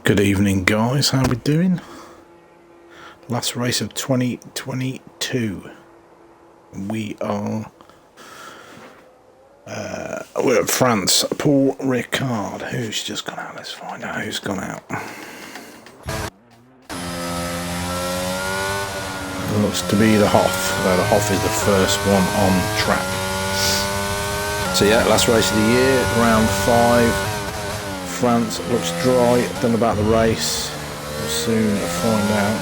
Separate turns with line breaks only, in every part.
Good evening, guys. How we doing? Last race of 2022. We're at France. Paul Ricard. Who's just gone out? Let's find out who's gone out. It looks to be the Hoff. Though the Hoff is the first one on track. So yeah, last race of the year, round 5. France looks dry. Done about the race. We'll soon find out.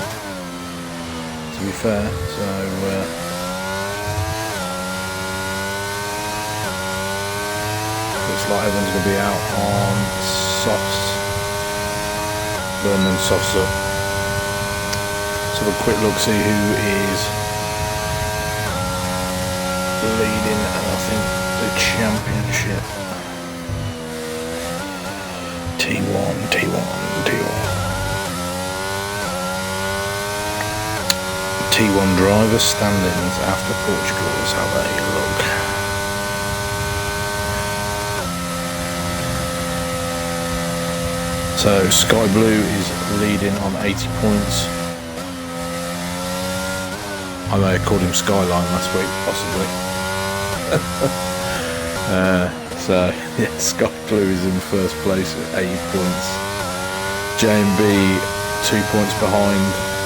To be fair, so looks like everyone's going to be out on softs. Burn them softs up. So have a quick look, see who is leading, I think, the championship. T1 driver standings after Portugal. Let's have a look. So Sky Blue is leading on 80 points. I may have called him Skyline last week, possibly. So yeah, Sky Blue is in first place at 80 points. JMB 2 points behind,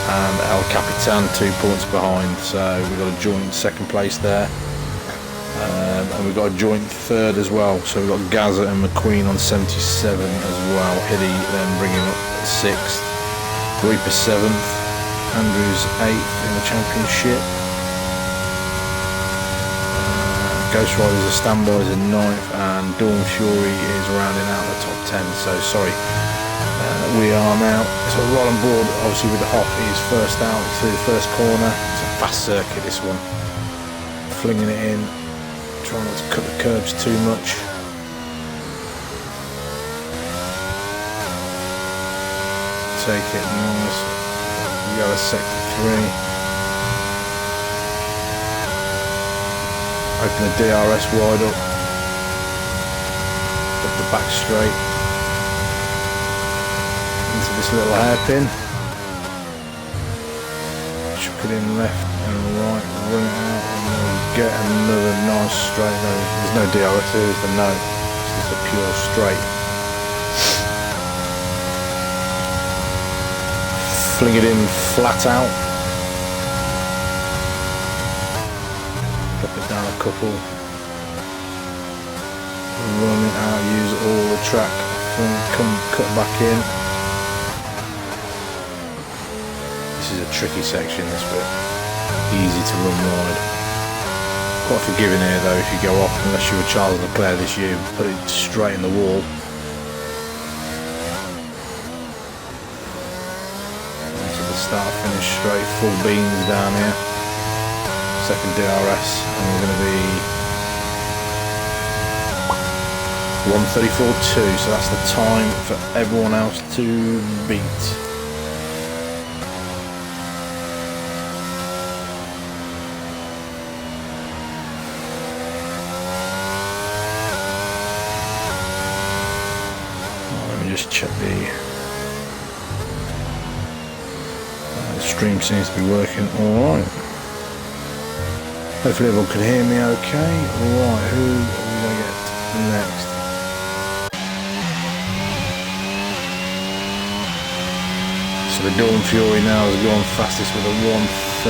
and El Capitan 2 points behind. So we've got a joint second place there, and we've got a joint third as well. So we've got Gaza and McQueen on 77 as well. Hiddy then bringing up 6th, Reaper 7th, Andrews 8th in the championship. Ghost Riders are standbys in 9th, and Dawn Fury is rounding out the top 10. So sorry, we are now. So right on board, obviously with the Hoff, he's first out to the first corner. It's a fast circuit, this one. Flinging it in, trying not to cut the curbs too much. Take it nice. Yellow sector 3. Open the DRS wide up the back straight into this little hairpin. Chuck it in left and right, run it out, and then we'll get another nice straight. No, there's no DRS, there's the no. It's just a pure straight. Fling it in flat out. Down a couple, run it out, use all the track, come cut back in. This is a tricky section, this bit, easy to run wide. Quite forgiving here though if you go off, unless you were Charles Leclerc this year, put it straight in the wall. To the start finish straight, full beans down here. Second DRS, and we're going to be 1:34.2, so that's the time for everyone else to beat. Let me just check the stream seems to be working all right. Hopefully everyone can hear me okay. Right, who are we going to get next? So the Dawn Fury now has gone fastest with a 1:32.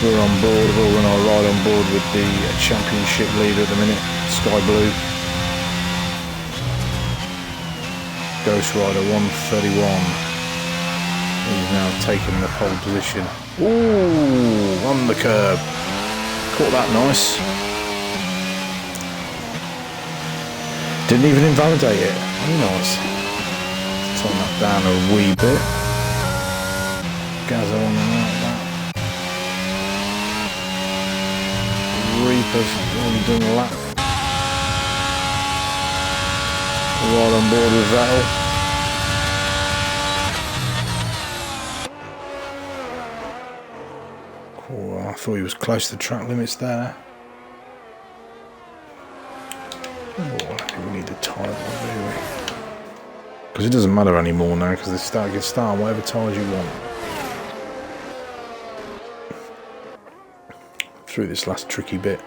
We're on board, we're going to ride on board with the championship leader at the minute, Sky Blue. Ghost Rider 1:31. He's now taking the pole position. Ooh, on the curb. Caught that nice. Didn't even invalidate it. Oh, nice. Turn that down a wee bit. Gaza on the right. Reaper's already done a lap. Right on board with Vettel. Oh, I thought he was close to track limits there. Oh, I think we need the title, do we? Because it doesn't matter anymore now, because you can start on whatever tyres you want. Through this last tricky bit.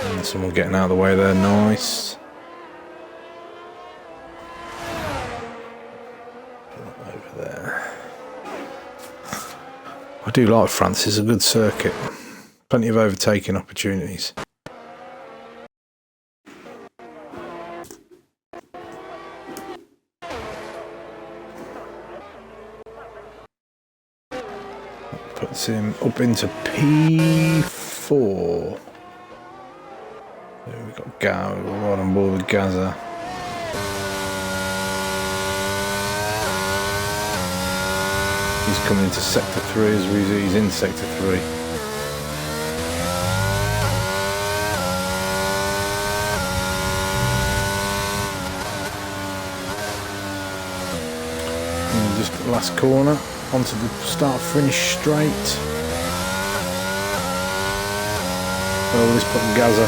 And someone getting out of the way there, nice. Over there. I do like France, it's a good circuit. Plenty of overtaking opportunities. Puts him up into P4. There we've got Gao right on board with Gaza. He's coming into sector 3 as he's in sector 3. And just last corner onto the start finish straight. Oh, this putting Gaza.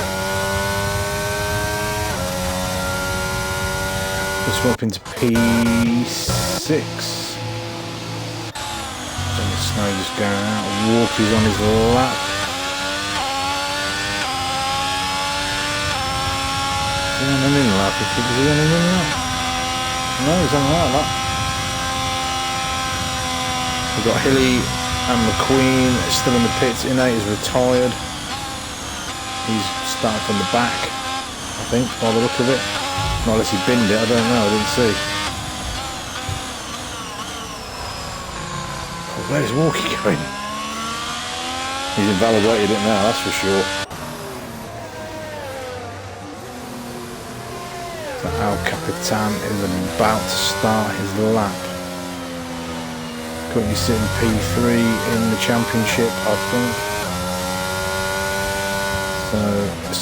Let's swap into P6. Snow just going out. Walker's on his lap. Is he on an in lap? Is he on an in lap? No, he's on an out lap. We've got Hilly and McQueen still in the pits. Innate is retired. He's starting from the back, I think, by the look of it. Not unless he binned it, I don't know, I didn't see. Where's Walkie going? He's invalidated it now, that's for sure. So Al Capitan is about to start his lap. Currently sitting P3 in the championship, I think. So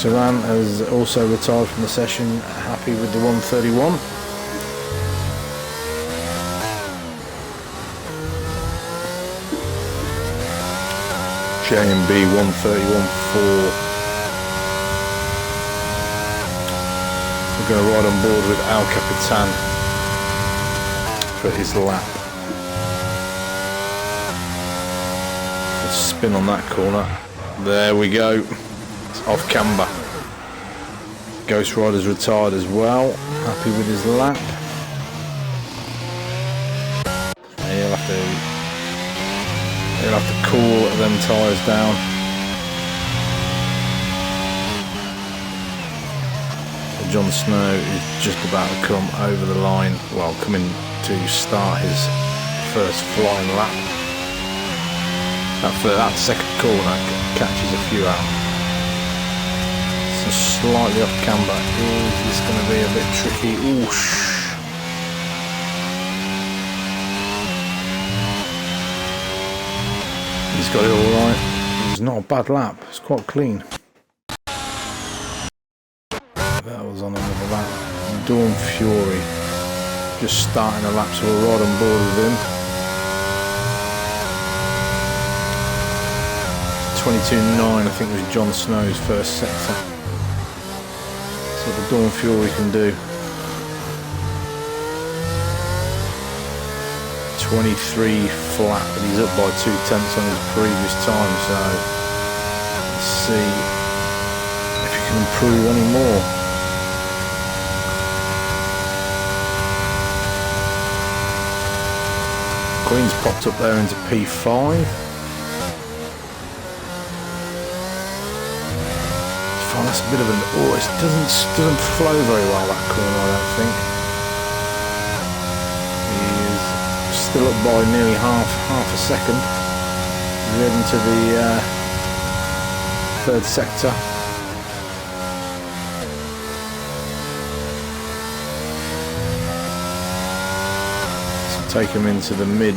Saran has also retired from the session, happy with the 131. J&B 131.4. We're going to ride on board with Al Capitan for his lap. Let's spin on that corner. There we go. It's off camber. Ghost Rider's retired as well. Happy with his lap. And he'll have to cool them tyres down. So Jon Snow is just about to come over the line, well, coming to start his first flying lap. That second corner catches a few out. So slightly off camber. Is this going to be a bit tricky? Oosh. He's got it all right. It's not a bad lap. It's quite clean. That was on another lap. Dawn Fury just starting a lap, so we're right on board with him. 22.9, I think, was Jon Snow's first sector. So the Dawn Fury can do. 23 flat, but he's up by 2/10 on his previous time, so let's see if he can improve any more. Queen's popped up there into P5. That's a bit of an it doesn't flow very well, that corner, I don't think. Still up by nearly half a second. Heading to the third sector. So take him into the mid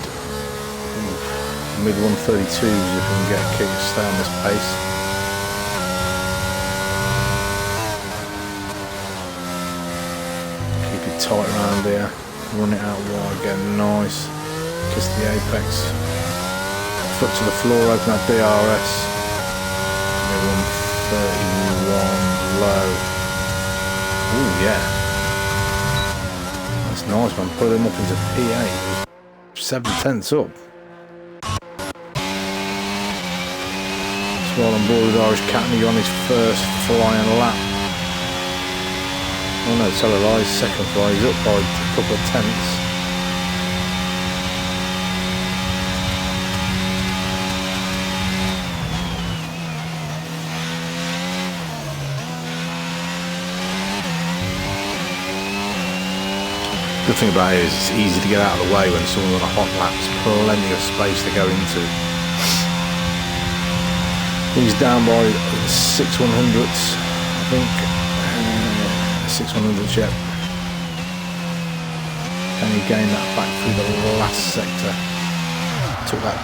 132s if we can get a kick to stay on this pace. Keep it tight around here. Run it out wide, get nice. Kiss the apex, foot to the floor, open that DRS. low. Oh yeah. That's nice, man. Put him up into P8. 7/10 up. While on board with Irish Catney on his first flying lap. Oh no, tell a lie, second fly, he's up by a couple of tenths. The good thing about it is it's easy to get out of the way when someone's on a hot lap. There's plenty of space to go into. He's down by 6/100ths, I think. 6/100ths yet. Can he gain that back through the last sector? Took that,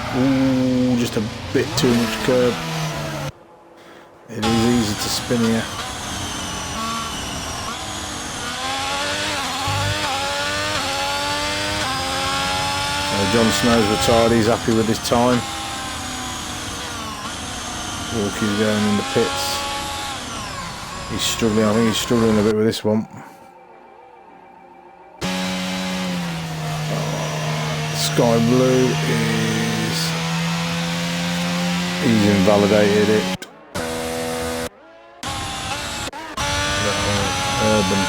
just a bit too much curb. It is easy to spin here. So John Snow's retired, he's happy with his time. Walkie's going in the pits. He's struggling, I think he's struggling a bit with this one. Sky Blue is... he's invalidated it. Urban.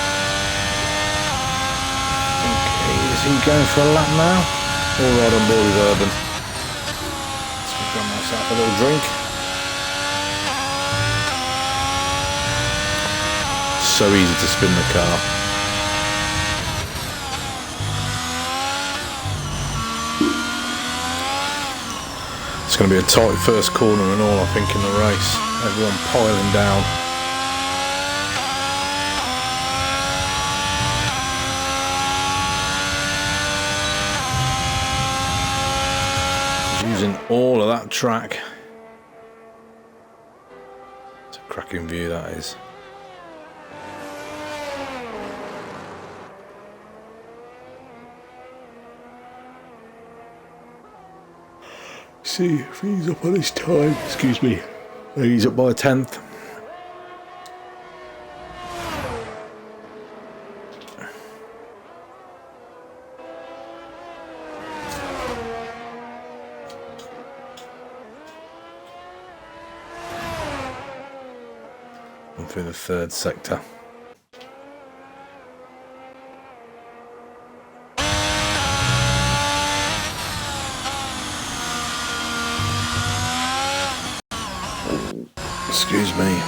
Okay, is he going for a lap now? All right on board with Urban. Let's grab myself a little drink. So easy to spin the car. It's going to be a tight first corner and all, I think, in the race. Everyone piling down. He's using all of that track. It's a cracking view, that is. See if he's up on his time. Excuse me. He's up by a 10th. And through the third sector. Excuse me.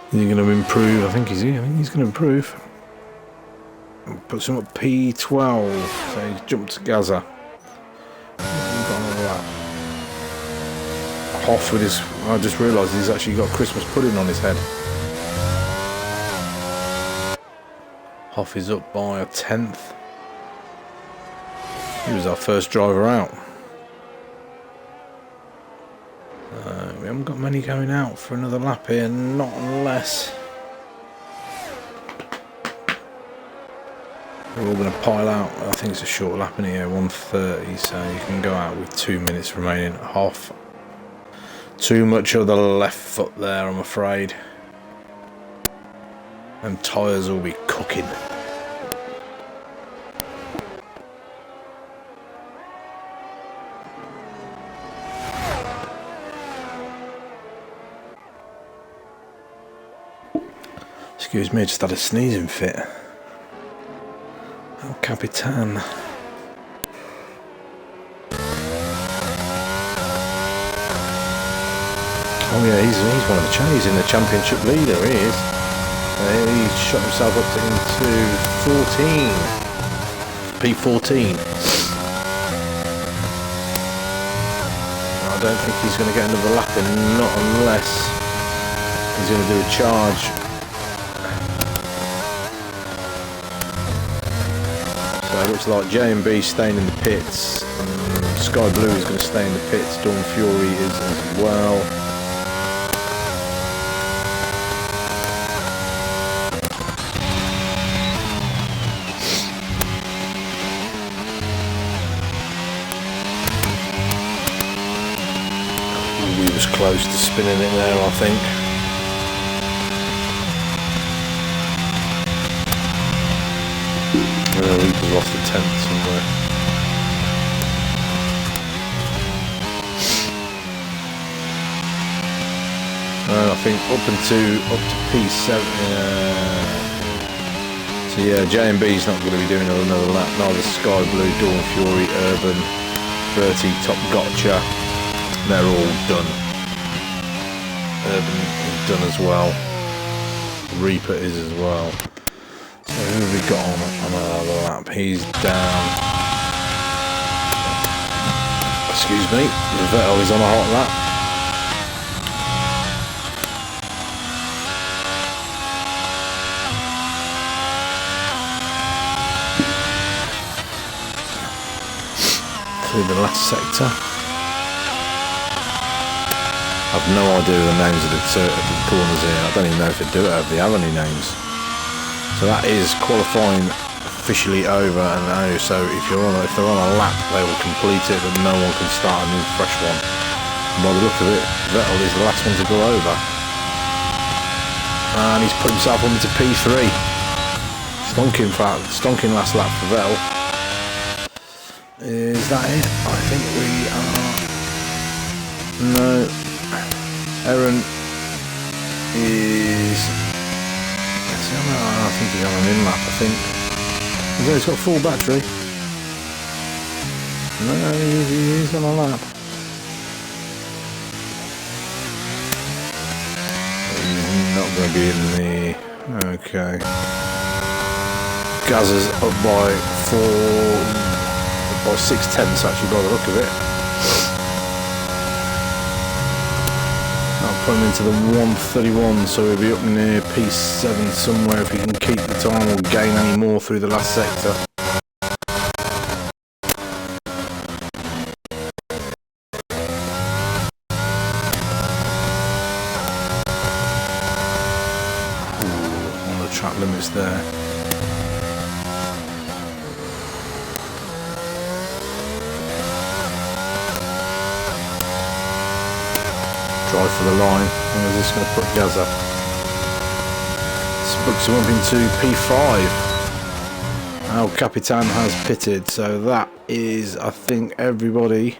Is he going to improve? I think he's going to improve. Puts him at P12. So he's jumped to Gaza. Hoff with his... I just realised he's actually got Christmas pudding on his head. Hoff is up by a 10th. He was our first driver out. We haven't got many going out for another lap here, not unless we're all going to pile out. I think it's a short lap in here, 1:30, so you can go out with 2 minutes remaining. Half. Too much of the left foot there, I'm afraid. And tyres will be cooking. Excuse me, I just had a sneezing fit. El Capitan. Oh yeah, he's one of the he's in the championship leader, he is. He shot himself up into 14. P14. I don't think he's going to get another lap in, not unless he's going to do a charge. So it looks like J&B staying in the pits. Sky Blue is going to stay in the pits. Dawn Fury is as well. We was close to spinning it there, I think. Reaper's lost a tenth somewhere. I think up to P7. So yeah, J&B's not going to be doing another lap. Neither Sky Blue, Dawn Fury, Urban, Bertie, Top Gotcha. They're all done. Urban is done as well. Reaper is as well. So who have we got on another lap? He's down. Excuse me. Vettel is on a hot lap. Through the last sector. I've no idea the names of the corners here. I don't even know if they have any names. So that is qualifying officially over, and so if they're on a lap, they will complete it, but no one can start a new fresh one. And by the look of it, Vettel is the last one to go over, and he's put himself on to P3. Stonking last lap for Vettel. Is that it? I think we are. No. Aaron is. I think he's on an in lap. I think. He's got full battery. No, he's on a lap. He's not going to be in the. Okay. Gazza's up by 6/10 actually by the look of it. I'll put him into the 1:31, so he'll be up near P7 somewhere if he can keep the time or gain any more through the last sector. Ooh, on the track limits there. Drive for the line. And we're just going to put Gazza. This books him up into P5. El Capitan has pitted, so that is, I think, everybody.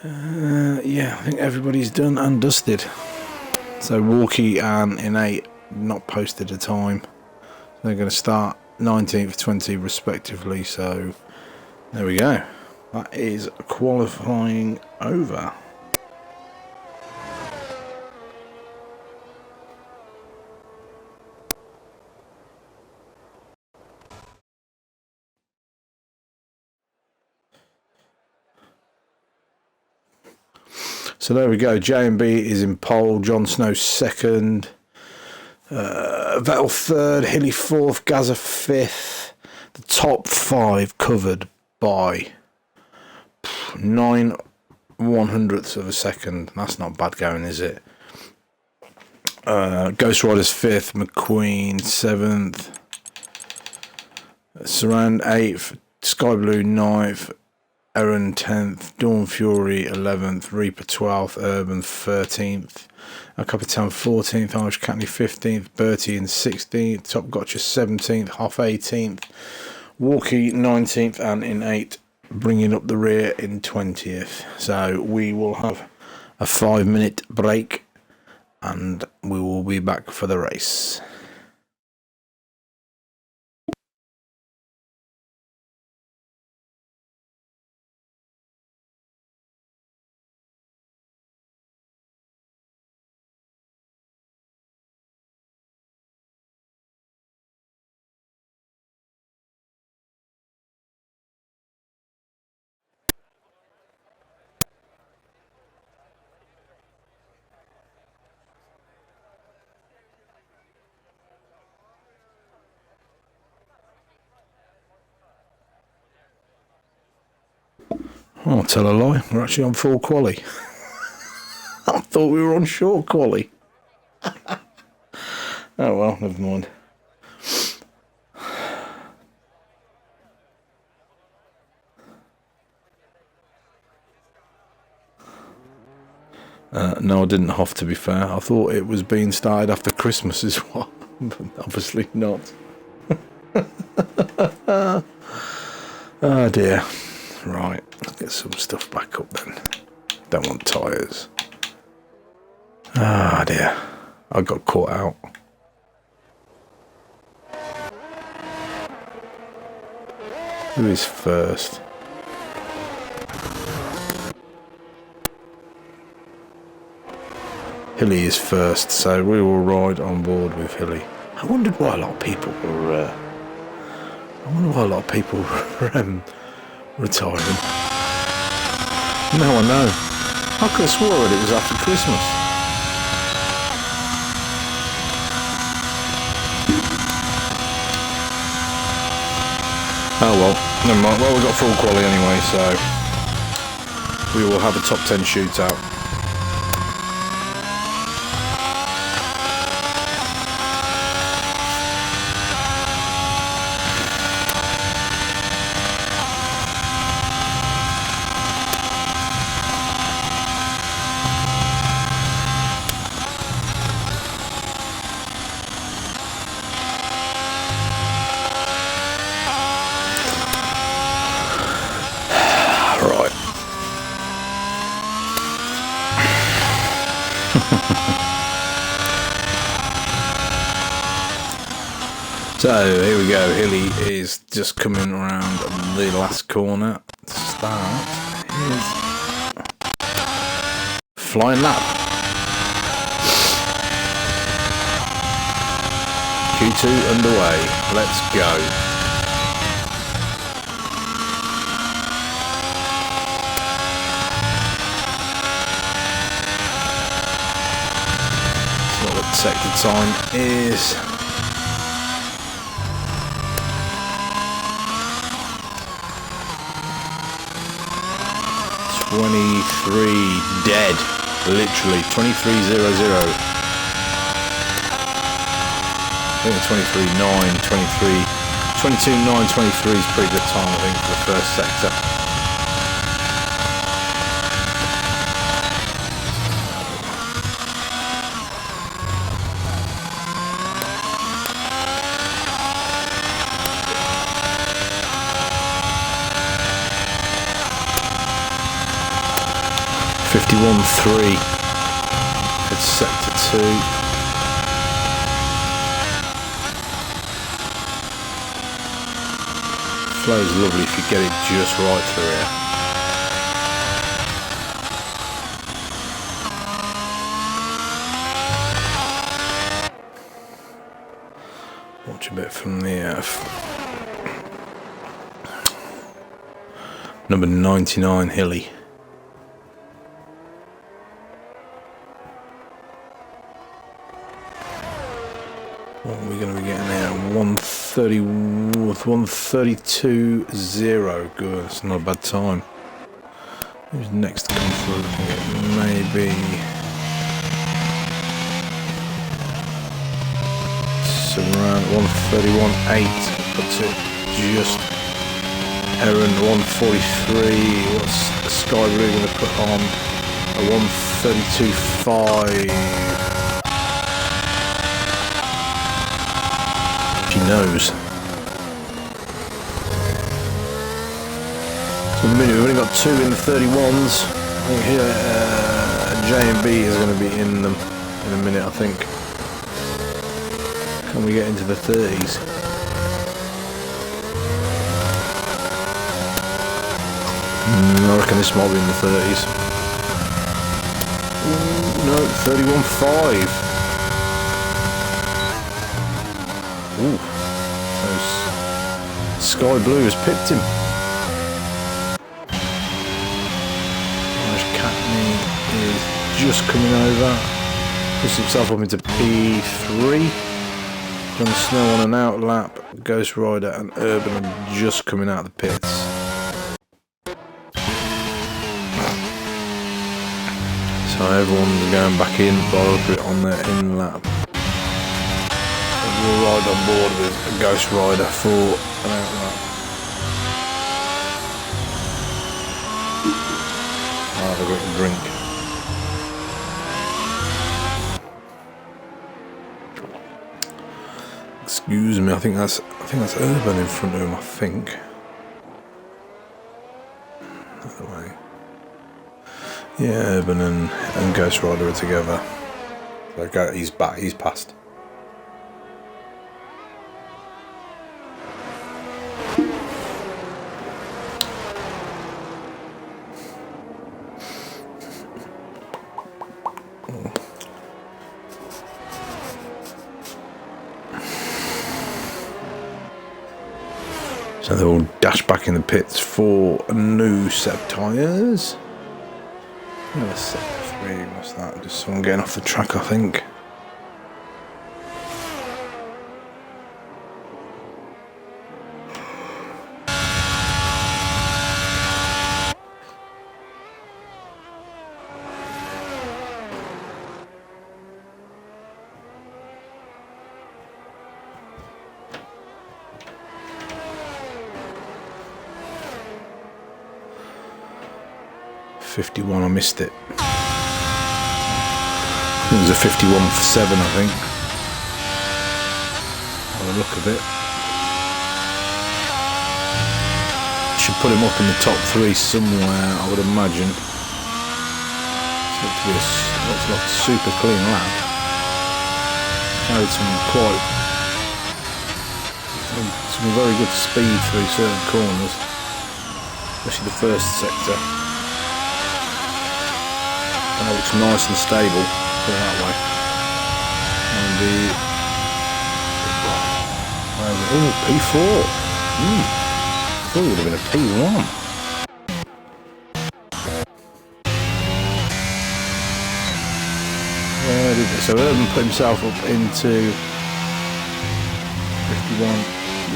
Yeah, I think everybody's done and dusted. So Walkie and Innate not posted a time. They're going to start 19th, 20 respectively. So there we go. That is qualifying over. So there we go. J&B is in pole. Jon Snow second. Vettel third. Hilly fourth. Gazza fifth. The top five covered by 9/100ths of a second. That's not bad going, is it? Ghost Riders fifth. McQueen seventh. Surround eighth. Sky Blue ninth. Aaron 10th, Dawn Fury 11th, Reaper 12th, Urban 13th, El Capitan 14th, Irish Catney 15th, Bertie in 16th, Top Gotcha 17th, Hoff 18th, Walkie 19th, and Innate bringing up the rear in 20th. So we will have a 5-minute break and we will be back for the race. Oh, I'll tell a lie. We're actually on full quali. I thought we were on short quali. Oh well, never mind. No, I didn't have, to be fair. I thought it was being started after Christmas as well, but obviously not. Oh dear. Right, let's get some stuff back up then. Don't want tyres. Ah dear. I got caught out. Who is first? Hilly is first, so we will ride on board with Hilly. I wondered why a lot of people were. Retiring. Now I know. I could have swore that it was after Christmas. Oh well, never mind. Well, we got full quality anyway, so we will have a top 10 shootout. So here we go, Hilly is just coming around the last corner to start his flying lap. Q2 underway, let's go. So what the sector time is. 23 dead, literally 23:00. I think 23:09, 22:09:23 is pretty good time, I think, for the first sector. .51.3. It's sector 2. Flow's lovely if you get it just right through here. Watch a bit from the number 99 Hilly. What are we going to be getting there? 132.0. Good, it's not a bad time. Who's next to come through? Maybe it's around 131.8. Puts it just Aaron 143. What's the Sky Blue going to put on? A 132.5. She knows. So in a minute, we've only got 2 in the 31s. I think here J&B is going to be in them in a minute, I think. Can we get into the 30s? I reckon this might be in the 30s. Ooh, no, 31.5. Ooh, Sky Blue has pipped him. Irish Catney is just coming over. Puts himself up into P3. John Snow on an out lap. Ghost Rider and Urban are just coming out of the pits. So everyone's going back in, but on their in lap. We'll ride on board with a Ghost Rider for an out lap. I'll have a quick drink. Excuse me, I think that's Urban in front of him, I think. Other way. Yeah, Urban and Ghost Rider are together. So he's back, he's passed. So they'll dash back in the pits for a new set of tyres. Another set of 3, what's that? Just someone getting off the track, I think. I missed it. It was a 51 for 7, I think. By the look of it. Should put him up in the top 3 somewhere, I would imagine. Looks like a super clean lap. Carried some very good speed through certain corners, especially the first sector. That looks nice and stable, put it that way. And P4. I thought it would have been a P1. So Urban put himself up into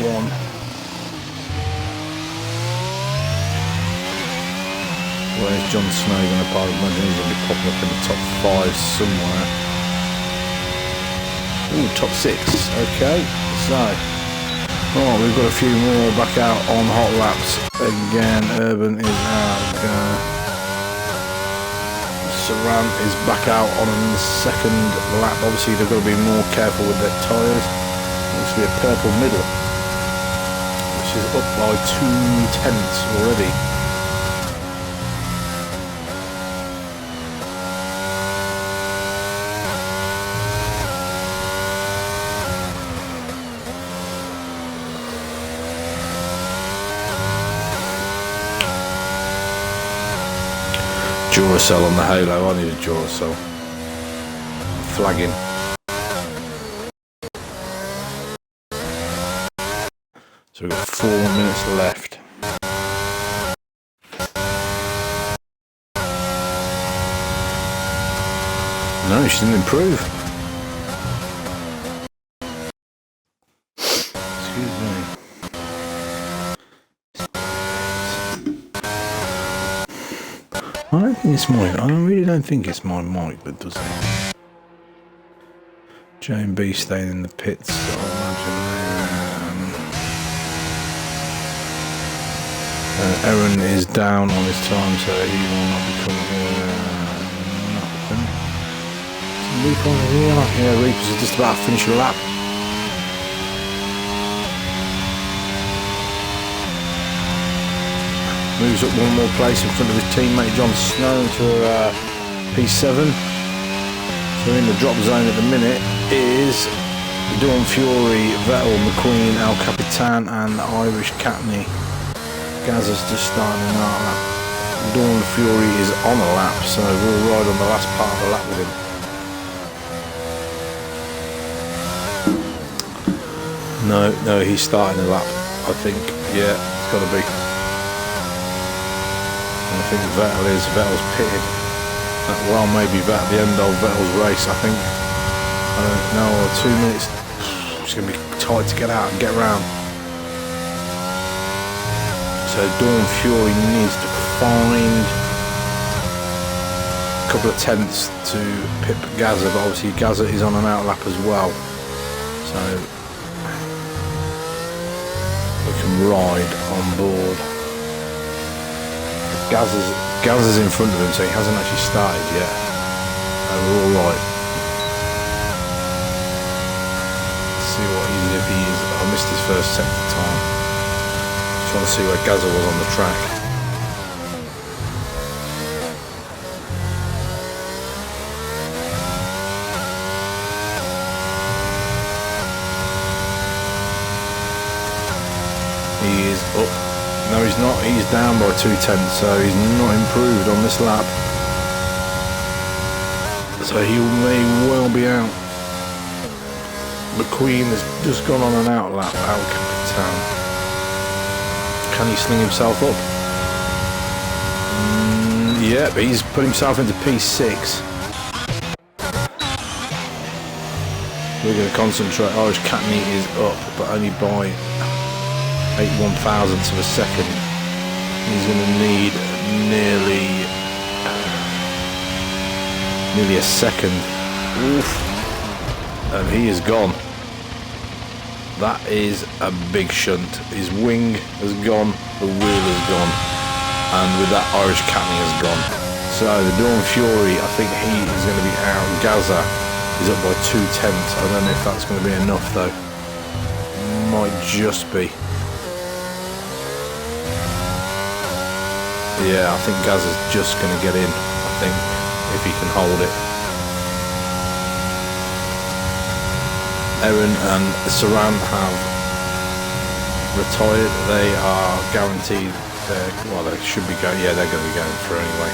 51-1. Where's Jon Snow going to park? I imagine he's going to be popping up in the top 5 somewhere. Ooh, top 6. Okay, so we've got a few more back out on hot laps. Again, Urban is out. Saran is back out on the second lap. Obviously, they've got to be more careful with their tyres. Looks to be a purple middle, which is up by 2 tenths already. Duracell on the halo, I need a Duracell. Flagging. So we've got 4 minutes left. No, she didn't improve. Excuse me. I don't think it's mine. I really don't think it's my mic that does it. JB staying in the pits, I imagine. Aaron is down on his time, so he will not be coming. Nothing. Reaper on the wheel. Yeah, Reapers are just about to finish a lap. Moves up one more place in front of his teammate Jon Snow for P7. So in the drop zone at the minute is Dawn Fury, Vettel, McQueen, El Capitan and Irish Catney. Gaz is just starting an lap. Dawn Fury is on a lap, so we'll ride on the last part of the lap with him. No, he's starting a lap, I think. Yeah, it's got to be. I think Vettel's pitted. Well, maybe at the end of Vettel's race, I think. I don't know, 2 minutes. It's going to be tight to get out and get round. So Dawn Fury needs to find a couple of tenths to pip Gazza, but obviously Gazza is on an out lap as well. So we can ride on board. Gazza's in front of him, so he hasn't actually started yet. We're all right. Let's see what, even if he is missed his first sector time. Trying to see where Gazza was on the track. He is up. No, he's not. He's down by 2/10, so he's not improved on this lap. So he may well be out. McQueen has just gone on an out lap, El Capitan. Can he sling himself up? Yep, he's put himself into P6. We're going to concentrate. Irish Catney is up, but only by 8/1000ths of a second. He's going to need nearly a second. Oof. And he is gone. That is a big shunt. His wing has gone, the wheel has gone, and with that Irish Catney has gone. So the Dawn Fury, I think he is going to be out. Gazza is up by 2/10. I don't know if that's going to be enough though. Might just be. Yeah, I think Gazza's just going to get in, I think, if he can hold it. Erin and Saran have retired. They are guaranteed, well, they should be going, yeah, they're going to be going through anyway.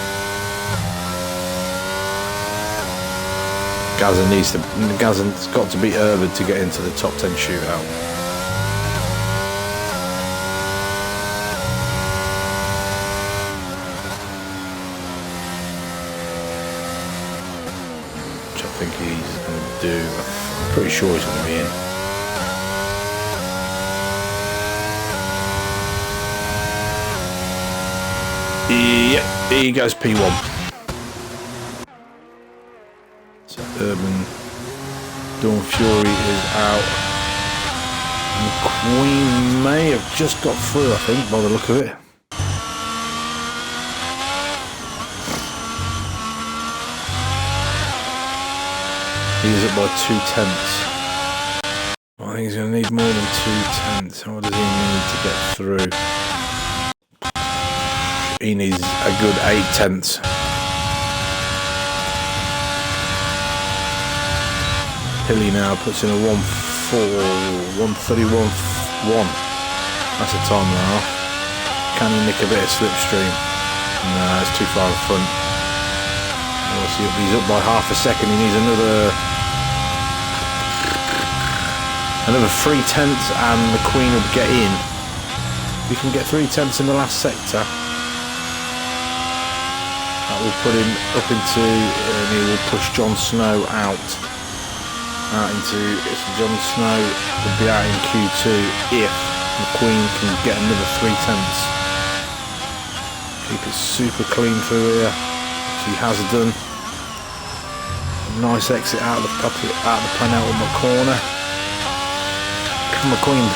Gazza's got to beat Irvine to get into the top 10 shootout. Which I think he's going to do. I'm pretty sure he's going to be in. Yep, here goes P1. So Urban Dawn Fury is out. McQueen may have just got through, I think, by the look of it. He's up by 2/10. I think he's going to need more than 2/10. What does he need to get through? He needs a good 8/10. Hilly now puts in a 1:31.1. That's a time and a half. Can he nick a bit of slipstream? No, it's too far in front. He's up by half a second. He needs another 3/10 and McQueen will get in. If he can get 3/10 in the last sector, that will put him up into, and he will push John Snow out into, John Snow will be out in Q2 if McQueen can get another 3/10. Keep it super clean through here, which he has done. Nice exit out of the penultimate corner. McQueen,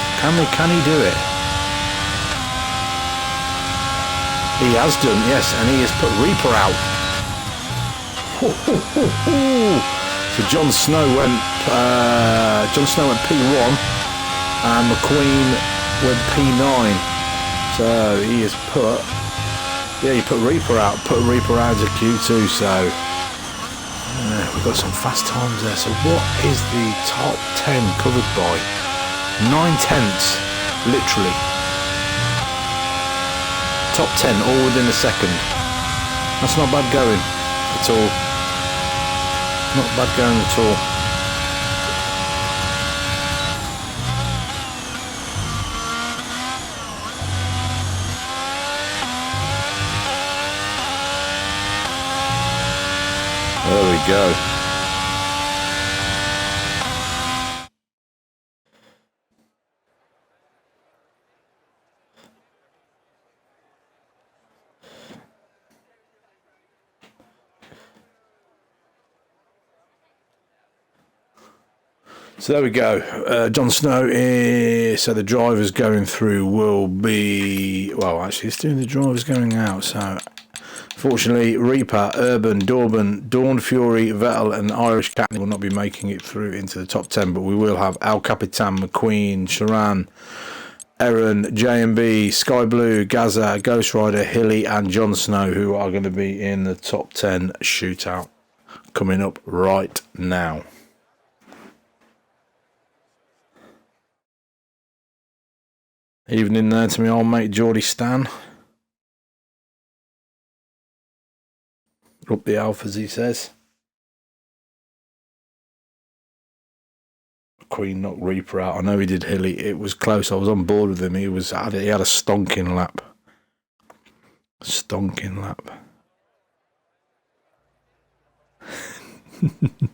can he do it? He has done, yes, and he has put Reaper out. So John Snow went P1 and McQueen went P9. So he has put Reaper out, to Q2. So we've got some fast times there. So what is the top 10 covered by? 9/10, literally. Top 10, all within a second. That's not bad going at all. Not bad going at all. There we go. So there we go. John Snow is, so the drivers going through will be, well, actually it's doing the drivers going out. So Fortunately, Reaper, Urban, Dorban, Dawn Fury, Vettel and Irish Captain will not be making it through into the top 10, but we will have El Capitan, McQueen, Sharan, Aaron, JMB, Sky Blue, Gaza, Ghost Rider, Hilly and Jon Snow, who are going to be in the top 10 shootout coming up right now. Evening there to my old mate Geordie Stan. Up the alphas, he says. Queen knocked Reaper out. I know he did Hilly. It was close. I was on board with him. He had a stonking lap. Stonking lap.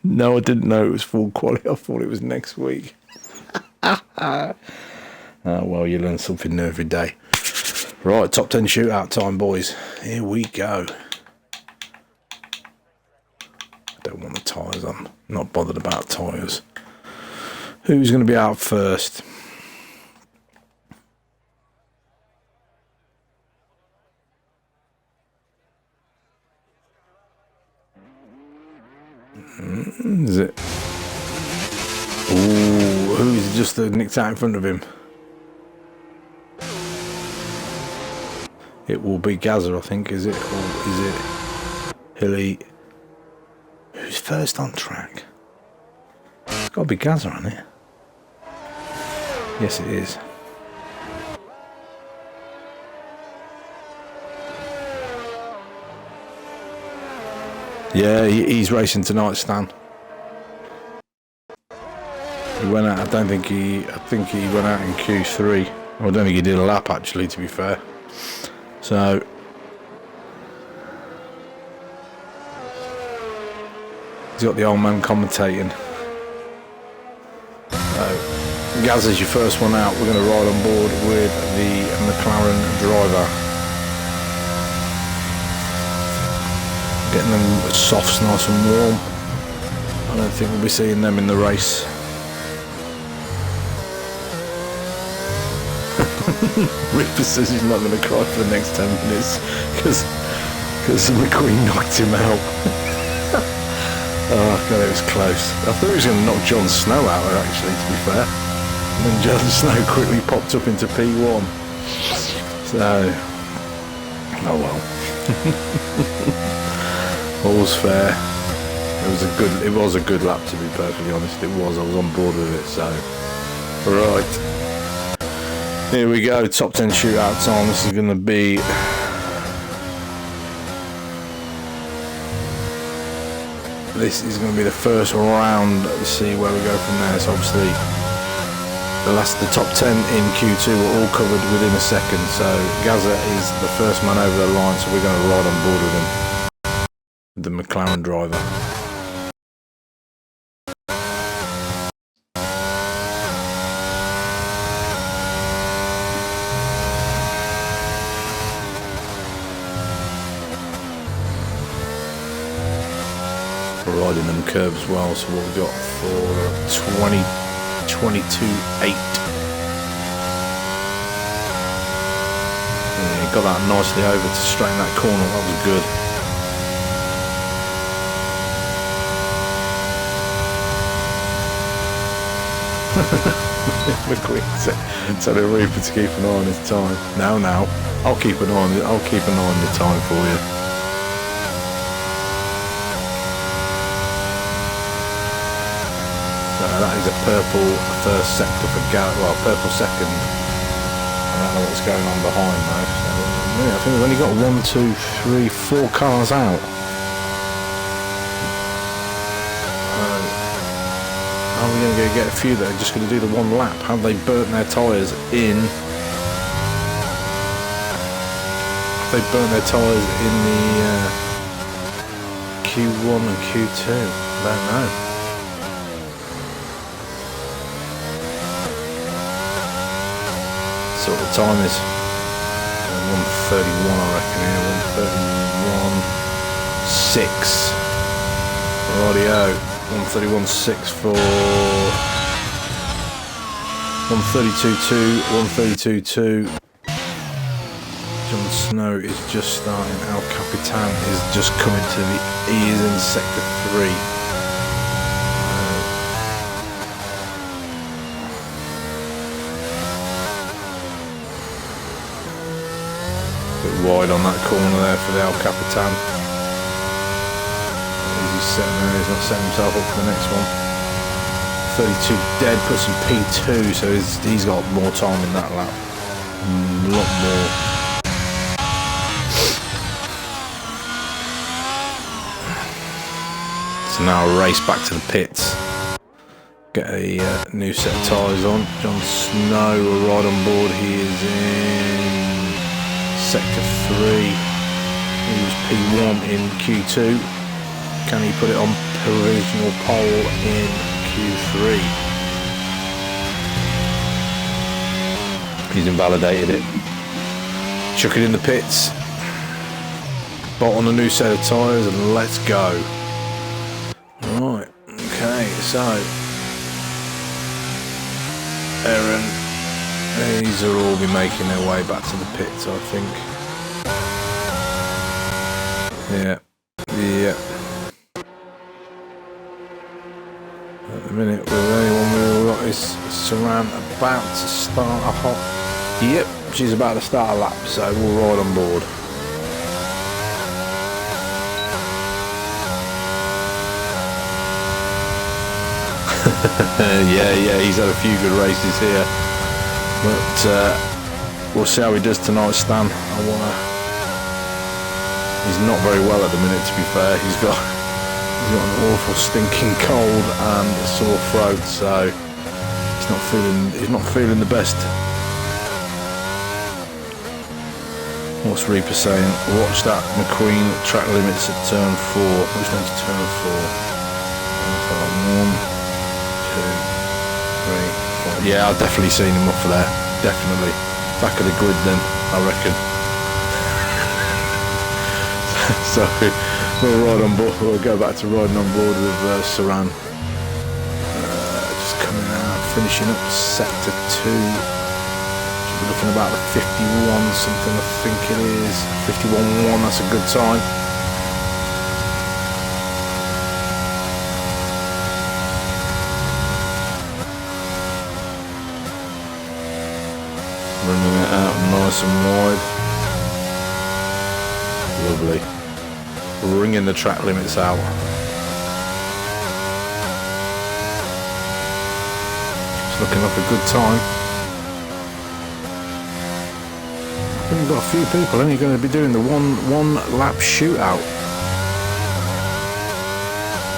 No, I didn't know it was full quality. I thought it was next week. Oh, well, you learn something new every day. Right, top 10 shootout time, boys. Here we go. Don't want the tyres on. Not bothered about tyres. Who's going to be out first? Is it? Ooh, who's just nicked out in front of him? It will be Gaza, I think, is it? Or is it Hilly? Who's first on track? It's got to be Gaza on it. Yes, it is. Yeah, he's racing tonight, Stan. He went out. I think he went out in Q3. Well, I don't think he did a lap, actually, to be fair. So he's got the old man commentating. So Gaz is your first one out. We're going to ride on board with the McLaren driver. Getting them softs nice and warm. I don't think we'll be seeing them in the race. Reaper says he's not going to cry for the next 10 minutes because McQueen knocked him out. Oh god, it was close. I thought he was going to knock Jon Snow out, actually, to be fair. And then Jon Snow quickly popped up into P1. So, oh well. All's fair. It was a good lap, to be perfectly honest. It was. I was on board with it. So, right. Here we go, top 10 shootout time. This is going to be the first round. Let's see where we go from there. So obviously the top 10 in Q2 were all covered within a second. So Gaza is the first man over the line, so we're going to ride on board with him, the McLaren driver. Riding them curves well, so what we've got for 22.8. Yeah, got that nicely over to straighten that corner, that was good. McQueen telling Reaper to keep an eye on his time. Now, I'll keep an eye on the time for you. That is a purple first sector for purple second. I don't know what's going on behind though. So, I think we've only got 1, 2, 3, 4 cars out. Are we going to get a few that are just going to do the one lap? Have they burnt their tyres in? Have they burnt their tyres in the Q1 and Q2? I don't know. So what the time is 1:31, I reckon here, 1:31.6. Rightio, 1:31.6 for 1:32.2, 1:32.2. Jon Snow is just starting. El Capitan is just coming to the... He is in sector 3. Bit wide on that corner there for the El Capitan. He's setting there, he's not setting himself up for the next one. 32 dead, puts him P2, so he's got more time in that lap. A lot more. So now a race back to the pits. Get a new set of tyres on. Jon Snow will ride on board. He is in sector 3. He was P1 in Q2. Can he put it on provisional pole in Q3? He's invalidated it. Chuck it in the pits. Bot on a new set of tyres and let's go. Right, okay, so Aaron, these are all be making their way back to the pits, I think. Yeah. At the minute, with anyone we've got is Saran about to start a hop. Yep, she's about to start a lap, so we'll ride on board. yeah, he's had a few good races here, but we'll see how he does tonight, Stan. He's not very well at the minute, to be fair. He's got an awful stinking cold and a sore throat, so he's not feeling the best. What's Reaper saying? Watch that McQueen track limits at turn 4. Which one's turn 4? 1, 2, 3, 4. Yeah, I've definitely seen him up for there. Definitely. Back of the grid then, I reckon. So we'll ride on board. We'll go back to riding on board with Saran. Just coming out, finishing up sector 2. We're looking about the 51 something, I think it is. 51.1. That's a good time. Running it out nice and wide. Lovely. Ringing the track limits out. It's looking like a good time. I think we've got a few people only going to be doing the one lap shootout.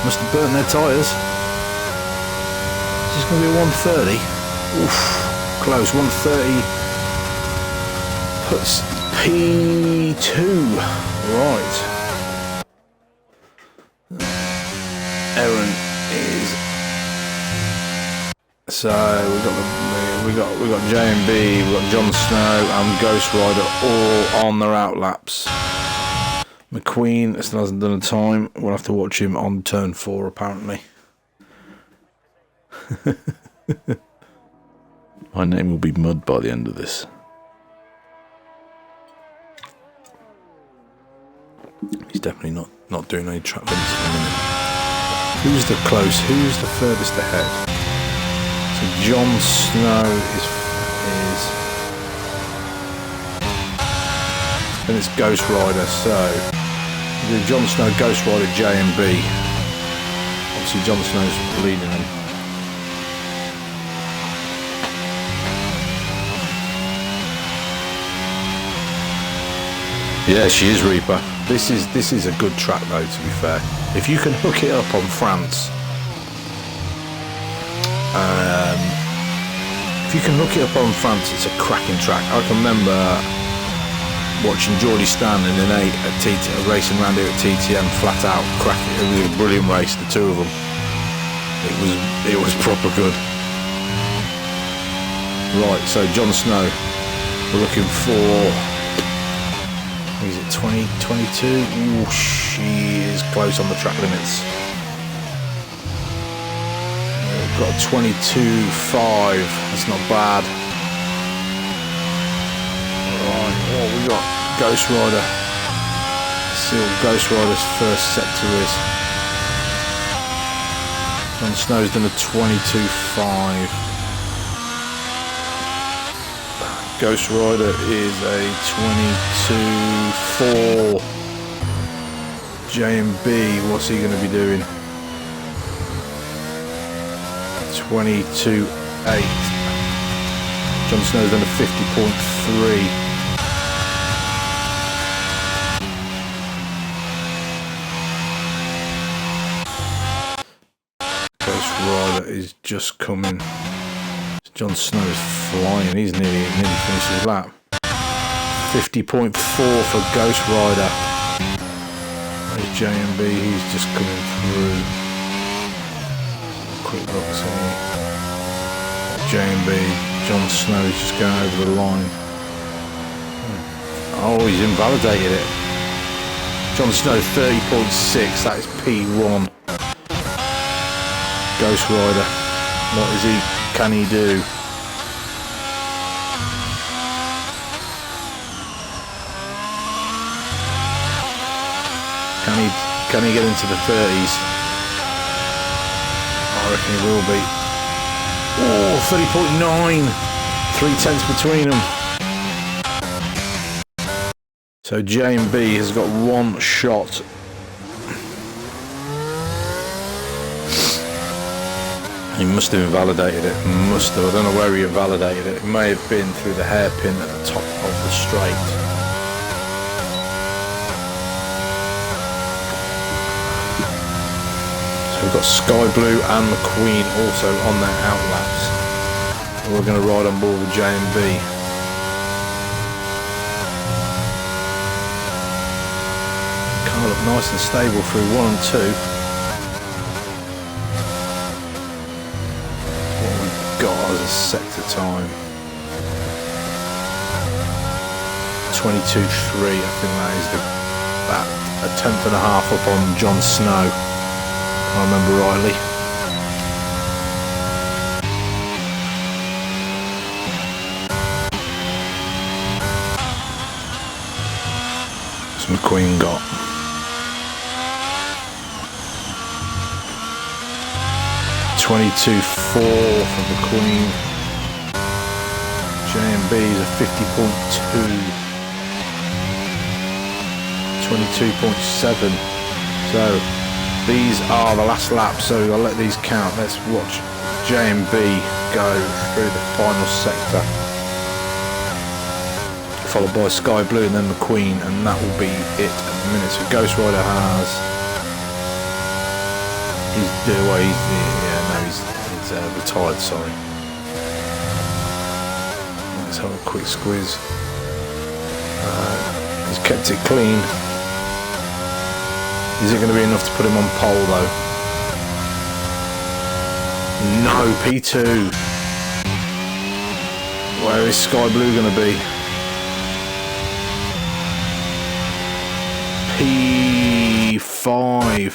Must have burnt their tyres. Is this going to be 130? Oof, close. 130 puts P2. Right. Aaron is. So we got J&B, we got Jon Snow and Ghost Rider all on their outlaps. McQueen still hasn't done a time. We'll have to watch him on turn 4 apparently. My name will be Mud by the end of this. He's definitely not doing any track limits at the minute. Who's the furthest ahead? So Jon Snow is then it's Ghost Rider, so Jon Snow, Ghost Rider, J&B. Obviously Jon Snow's leading him. Yeah, she is Reaper. This is a good track though, to be fair. If you can hook it up on France, it's a cracking track. I can remember watching Geordie Stan in an 8 at racing around here at TTM, flat out cracking. It was a brilliant race, the two of them. It was proper good. Right, so Jon Snow, we're looking for. Is it 20, 22? Ooh, she is close on the track limits. We've got a 22.5. That's not bad. Alright, what have we got? Ghost Rider. Let's see what Ghost Rider's first sector is. Jon Snow's done a 22.5. Ghost Rider is a 22.4. J&B, what's he going to be doing? 22.8. Jon Snow's done a 50.3. Ghost Rider is just coming. Jon Snow is flying. He's nearly finished his lap. 50.4 for Ghost Rider. There's J&B. He's just coming through. Quick look, see. J&B. Jon Snow is just going over the line. Oh, he's invalidated it. Jon Snow 30.6. That is P1. Ghost Rider. What is he? Can he do? Can he get into the 30s? I reckon he will be. Oh, 30.9. 3/10 between them. So J&B has got one shot. He must have invalidated it. Must have. I don't know where he invalidated it. It may have been through the hairpin at the top of the straight. So we've got Sky Blue and McQueen also on their outlaps. We're going to ride on board with J&B. Car look nice and stable through 1 and 2. Got as a sector time 22.3. I think that is about a 10th and a half up on Jon Snow, if I remember rightly. What's McQueen got? 22.4 for the Queen. J&B is a 50.2. 22.7. So these are the last laps, so I'll let these count. Let's watch J&B go through the final sector, followed by Sky Blue and then McQueen, and that will be it at the minute. So Ghost Rider he's retired, sorry. Let's have a quick squeeze. He's kept it clean. Is it going to be enough to put him on pole though? No, P2. Where is Sky Blue going to be? P5.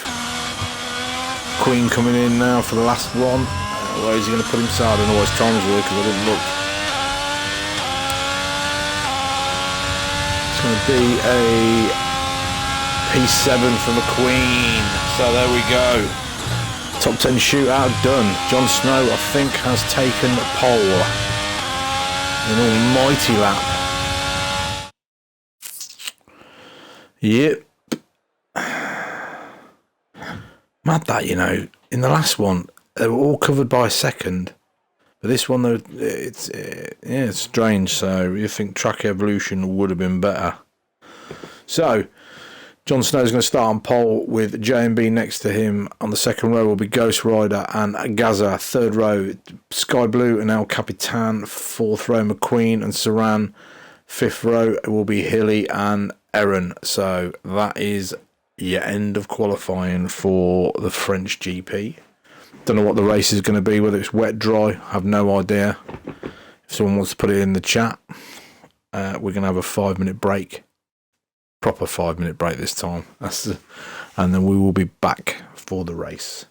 Queen coming in now for the last one. Where is he going to put himself? I don't know what his times were because I didn't look. It's going to be a P7 for McQueen. So there we go. Top 10 shootout done. Jon Snow, I think, has taken pole. An almighty lap. Yep. Mad that, you know. In the last one, they were all covered by a second. But this one, though, it's strange. So you think Track Evolution would have been better. So Jon Snow's going to start on pole with J&B next to him. On the second row will be Ghost Rider and Gaza. Third row, Sky Blue and El Capitan. Fourth row, McQueen and Saran. Fifth row will be Hilly and Aaron. So that is your end of qualifying for the French GP. Don't know what the race is going to be, whether it's wet, dry, I have no idea. If someone wants to put it in the chat, we're going to have a 5-minute break. Proper 5-minute break this time. And then we will be back for the race.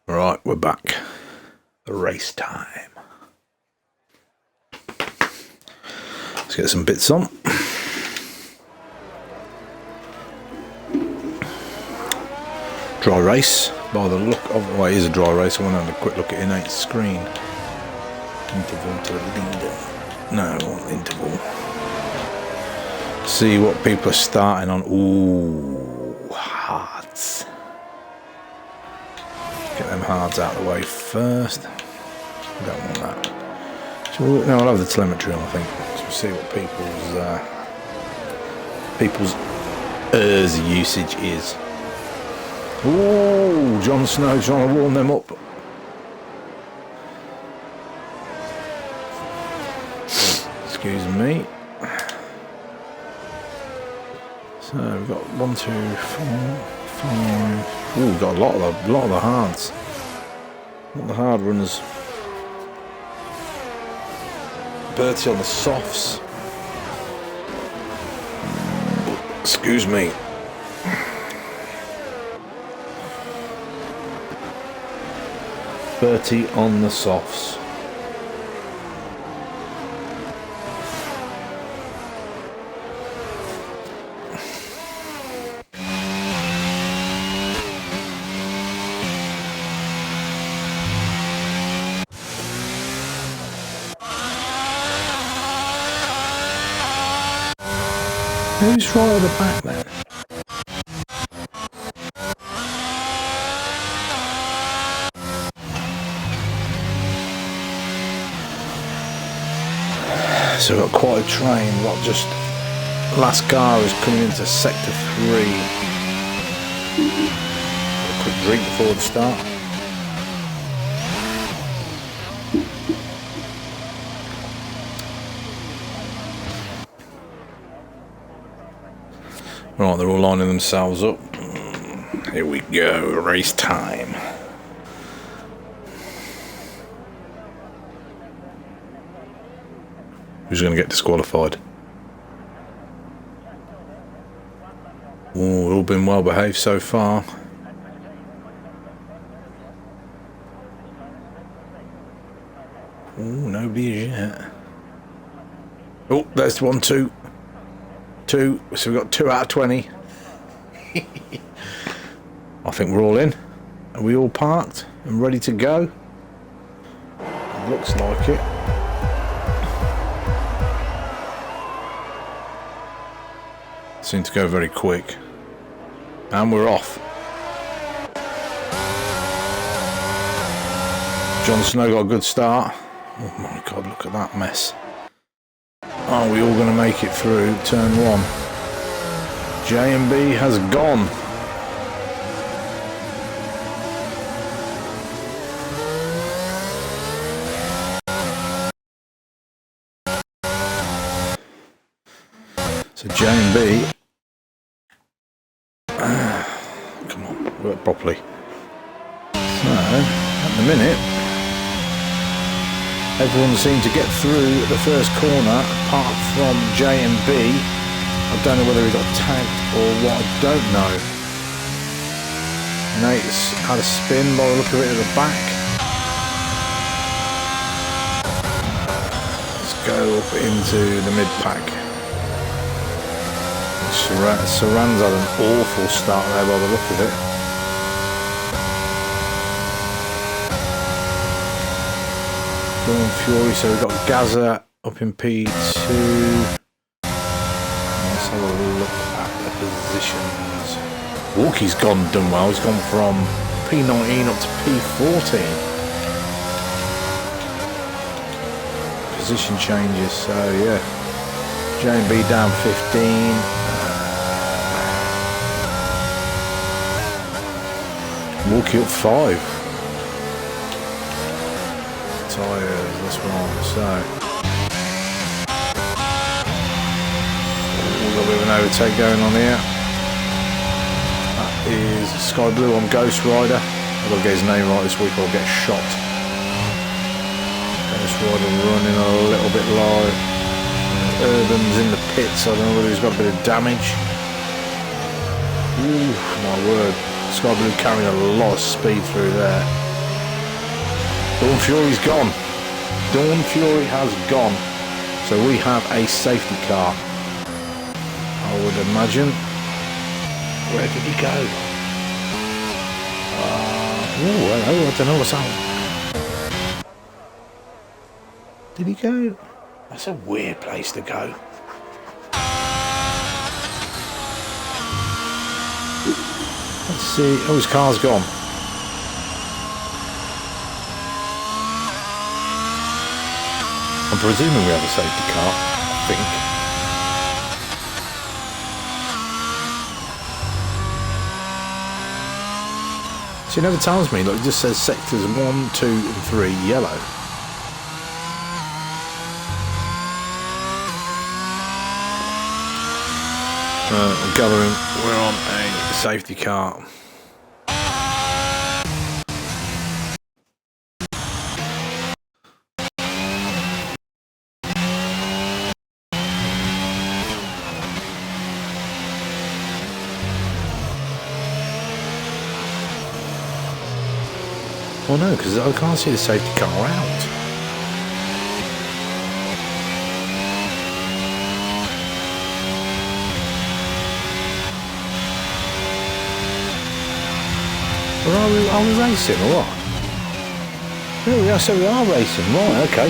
Right, we're back. The race time. Let's get some bits on. Dry race. By the look of, well, it is a dry race. I want to have a quick look at Innate's screen. Interval to leader. No, interval. See what people are starting on. Ooh, hards. Get them hards out of the way first. Don't want that. So no, I'll have the telemetry on, I think. So we'll see what people's usage is. Ooh, Jon Snow trying to warm them up. Excuse me. So we've got 1, 2, 4, 5. Ooh, we've got a lot of the hards. Not the hard runners. Bertie on the softs. Excuse me. Bertie on the softs. Who's right at the back there? So we've got quite a train. We've got just Lascar is coming into sector 3. A quick drink before the start. Right, they're all lining themselves up. Here we go, race time. Who's going to get disqualified? Oh, all been well behaved so far. Oh, nobody is yet. Oh, there's 1, 2. 2, so we've got 2 out of 20. I think we're all in. Are we all parked and ready to go? Looks like it. Seemed to go very quick. And we're off. Jon Snow got a good start. Oh my god, look at that mess. Are we all going to make it through turn 1? J&B has gone. So J&B, come on, work properly. So at the minute, everyone seemed to get through the first corner, apart from J&B. I don't know whether he got tagged or what, I don't know. Nate's had a spin by the look of it at the back. Let's go up into the mid-pack. Saran's had an awful start there by the look of it. Dawn Fury, so we've got Gaza up in P2. Let's have a look at the positions. Walkie's done well, he's gone from P19 up to P14. Position changes, so yeah. J&B down 15. Walkie up 5. Tyres, this one, so. We've got a bit of an overtake going on here. That is Sky Blue on Ghost Rider. I've got to get his name right this week or I'll get shot. Ghost Rider running a little bit low. Urban's in the pits, I don't know whether he's got a bit of damage. Ooh, my word. Sky Blue carrying a lot of speed through there. Dawn Fury's gone. Dawn Fury has gone. So we have a safety car. I would imagine. Where did he go? Hello, I don't know what's happening. Did he go? That's a weird place to go. Let's see. Oh, his car's gone. I'm presuming we have a safety car, I think. So it never tells me, look, it just says sectors 1, 2 and 3 yellow. I'm gathering we're on a safety car. Well, no, because I can't see the safety car out. Or are we racing or what? Yeah, we are, so we are racing, right, okay.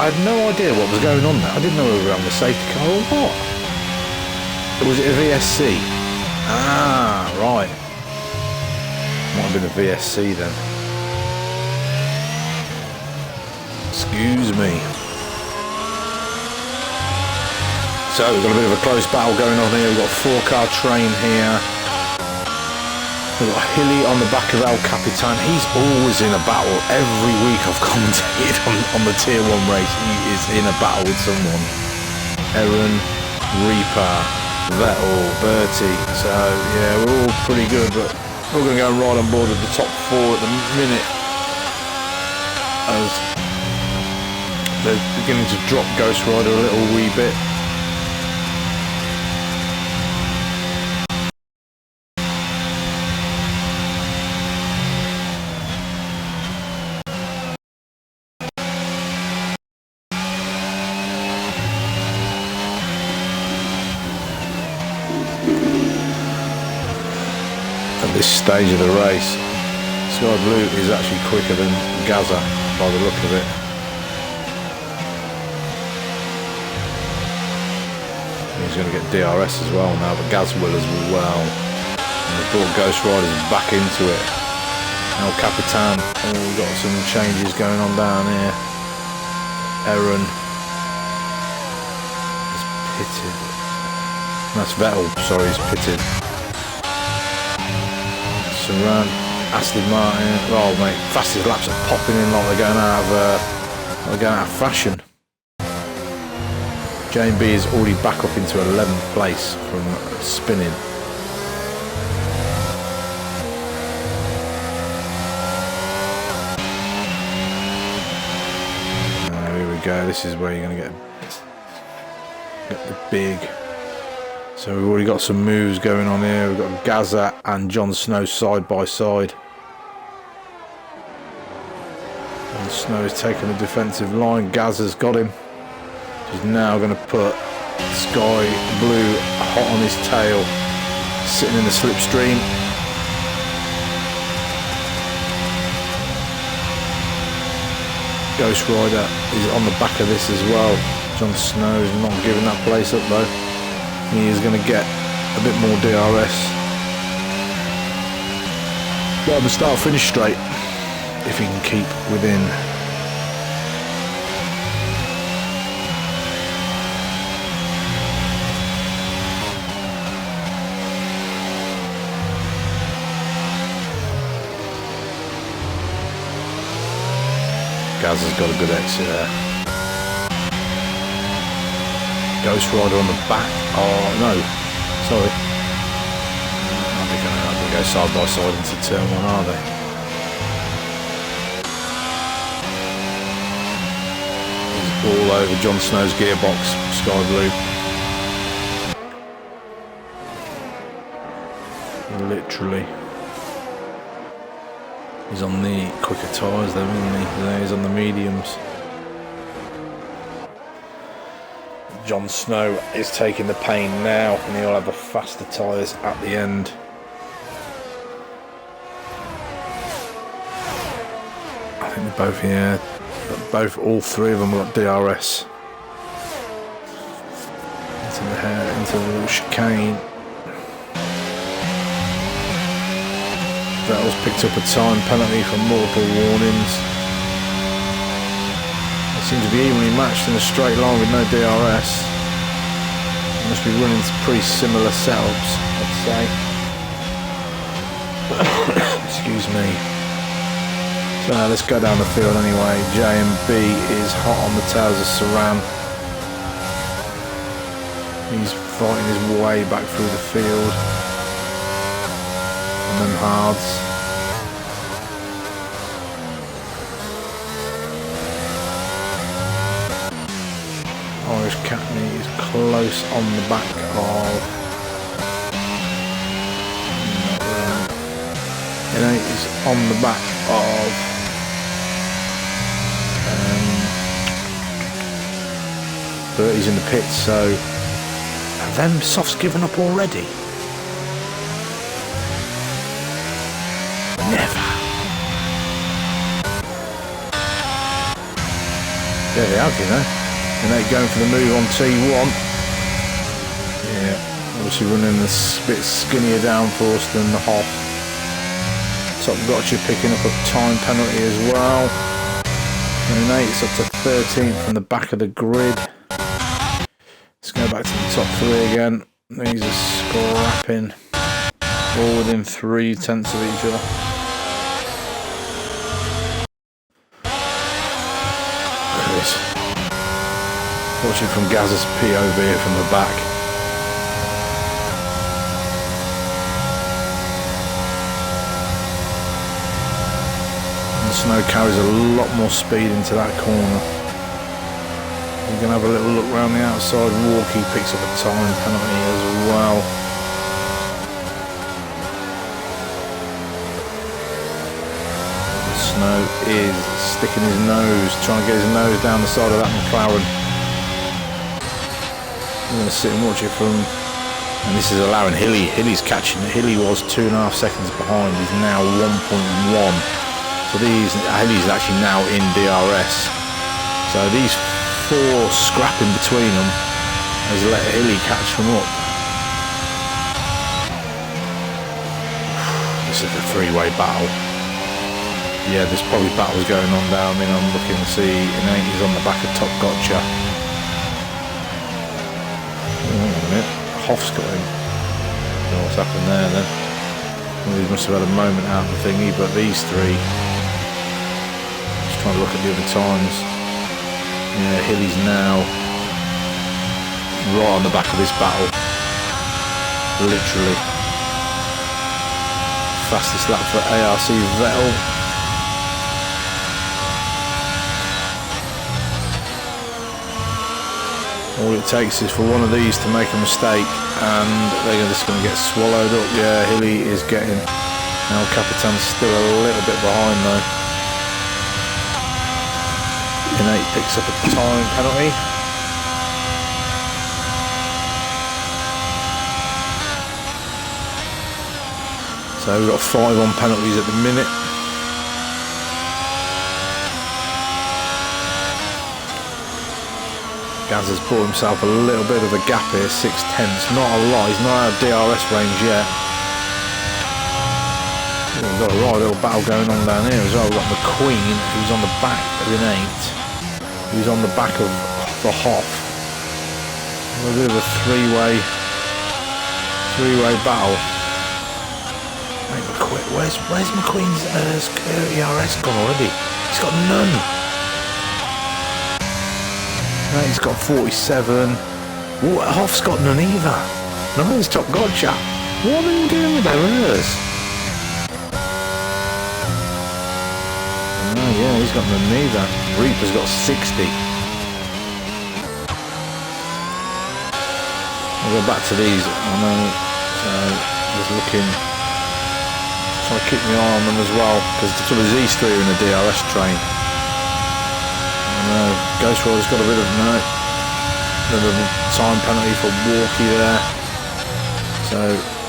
I had no idea what was going on there. I didn't know we were on the safety car or what. Or was it a VSC? Ah, right. Might have been a VSC then. Excuse me. So we've got a bit of a close battle going on here. We've got a 4-car train here. We've got Hilly on the back of El Capitan. He's always in a battle. Every week I've commentated on the Tier 1 race. He is in a battle with someone. Aaron, Reaper, Vettel, Bertie. So yeah, we're all pretty good, but we're going to go right on board with the top 4 at the minute. As they're beginning to drop Ghost Rider a little wee bit. At this stage of the race, Sky Blue is actually quicker than Gaza by the look of it. He's going to get DRS as well now, but Gaz will as well. And they've brought Ghost Riders back into it. El Capitan, oh, we've got some changes going on down here. Aaron is pitted. That's Vettel, sorry, he's pitted. Saran, Aston Martin, oh mate, fastest laps are popping in like they're going out of fashion. JB is already back up into 11th place from spinning. Here we go, this is where you're going to get the big. So we've already got some moves going on here. We've got Gaza and Jon Snow side by side. Jon Snow is taking the defensive line. Gaza's got him. He's now going to put Sky Blue hot on his tail, sitting in the slipstream. Ghost Rider is on the back of this as well. Jon Snow is not giving that place up though. He is going to get a bit more DRS. But the start finish straight if he can keep within. Gaz has got a good exit there. Ghost Rider on the back. Oh no, sorry. They're going to go side by side into turn 1, are they? He's all over Jon Snow's gearbox, Sky Blue. Literally. He's on the quicker tyres though, isn't he? There he's on the mediums. Jon Snow is taking the pain now, and he'll have the faster tyres at the end. I think they're both, yeah, all three of them have got DRS. Into the little chicane. Vettel's picked up a time penalty for multiple warnings. They seem to be evenly matched in a straight line with no DRS. They must be running pretty similar setups, I'd say. Excuse me. So let's go down the field anyway. JMB is hot on the tails of Saran. He's fighting his way back through the field. And then Hards. Irish Catney is close on the back of... He's on the back of... Bertie's in the pits, so... Have them softs given up already? Never. There they have, you know. And they're going for the move on T1. Yeah, obviously running a bit skinnier downforce than the Hoff. Top Gotcha picking up a time penalty as well. And Nate's up to 13th from the back of the grid. Let's go back to the top three again. These are scrapping. All within 0.3 of each other. Look at this. Watching from Gaz's POV from the back. And the Snow carries a lot more speed into that corner. We're going to have a little look around the outside. Walkie picks up a time penalty as well. The Snow is sticking his nose, trying to get his nose down the side of that McLaren. We're going to sit and watch it from... And this is allowing Hilly. Hilly's catching it. Hilly was 2.5 seconds behind. He's now 1.1. So Hilly's actually now in DRS. So these 4 scrapping between them has let Hilly catch them up. This is a 3-way battle. Yeah, there's probably battles going on down. I mean, I'm looking to see He's on the back of Top Gotcha. Hang on a minute. Hoff's got him. I don't know what's happened there then. Well, he must have had a moment out of the thingy, but these 3. Just trying to look at the other times. Yeah, Hilly's now right on the back of this battle. Literally. Fastest lap for ARC Vettel. All it takes is for one of these to make a mistake and they're just going to get swallowed up. Yeah, Hilly is getting... El Capitan's still a little bit behind though. Nate picks up a time penalty. So we've got 5 on penalties at the minute. Gaz has bought himself a little bit of a gap here, 0.6. Not a lot, he's not out of DRS range yet. We've got a right little battle going on down here as well. We've got McQueen, who's on the back of an 8. Who's on the back of the Hoff. A bit of a three-way battle. Mate, where's McQueen's ERS gone already? He's got none. Mate, he's got 47. Hoff's got none either. None's Top Gotcha. What are you doing with their ERS? Oh yeah, he's got none either. Reaper's got 60. We'll go back to these. I know, just looking, trying to keep my eye on them as well, because there's these three are in the DRS train. Ghost Rider's got a bit of another time penalty for Walkie there. So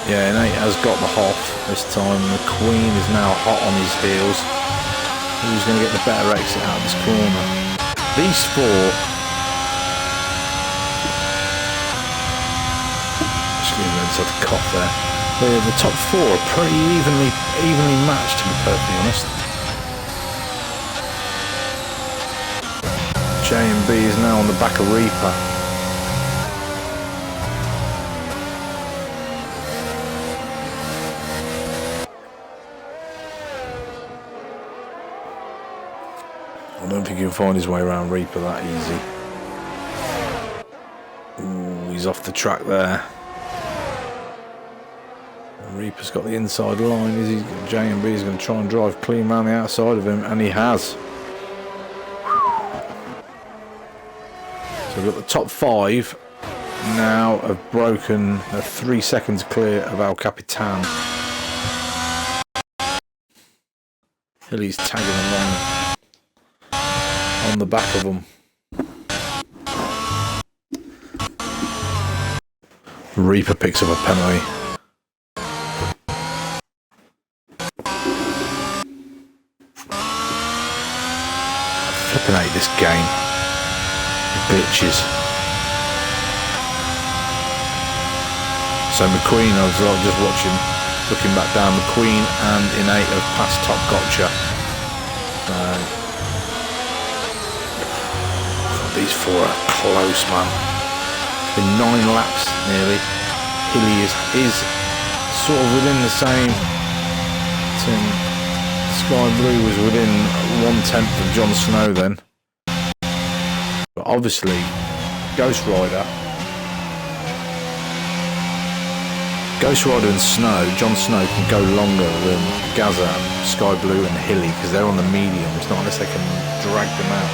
yeah, Innate has got the Hoff this time. The Queen is now hot on his heels. Who's going to get the better exit out of this corner? These four. Excuse me, I just had to cough there. The top four are pretty evenly matched, to be perfectly honest. J&B is now on the back of Reaper. I don't think he can find his way around Reaper that easy. Ooh, he's off the track there. Reaper's got the inside line. J&B is going to try and drive clean around the outside of him, and he has. So we've got the top five now have broken. They're 3 seconds clear of El Capitan. Hilly's tagging along on the back of them. Reaper picks up a penalty. Flipping hate this game. Glitches. So McQueen, I was just watching, looking back down, McQueen and Innate have passed Top Gotcha. These four are close, man. It's been 9 laps nearly. Hilly is sort of within the same thing. Sky Blue was within 1/10 of Jon Snow then. But obviously, Ghost Rider and Snow, Jon Snow can go longer than Gaza and Sky Blue and Hilly because they're on the medium. It's not unless they can drag them out.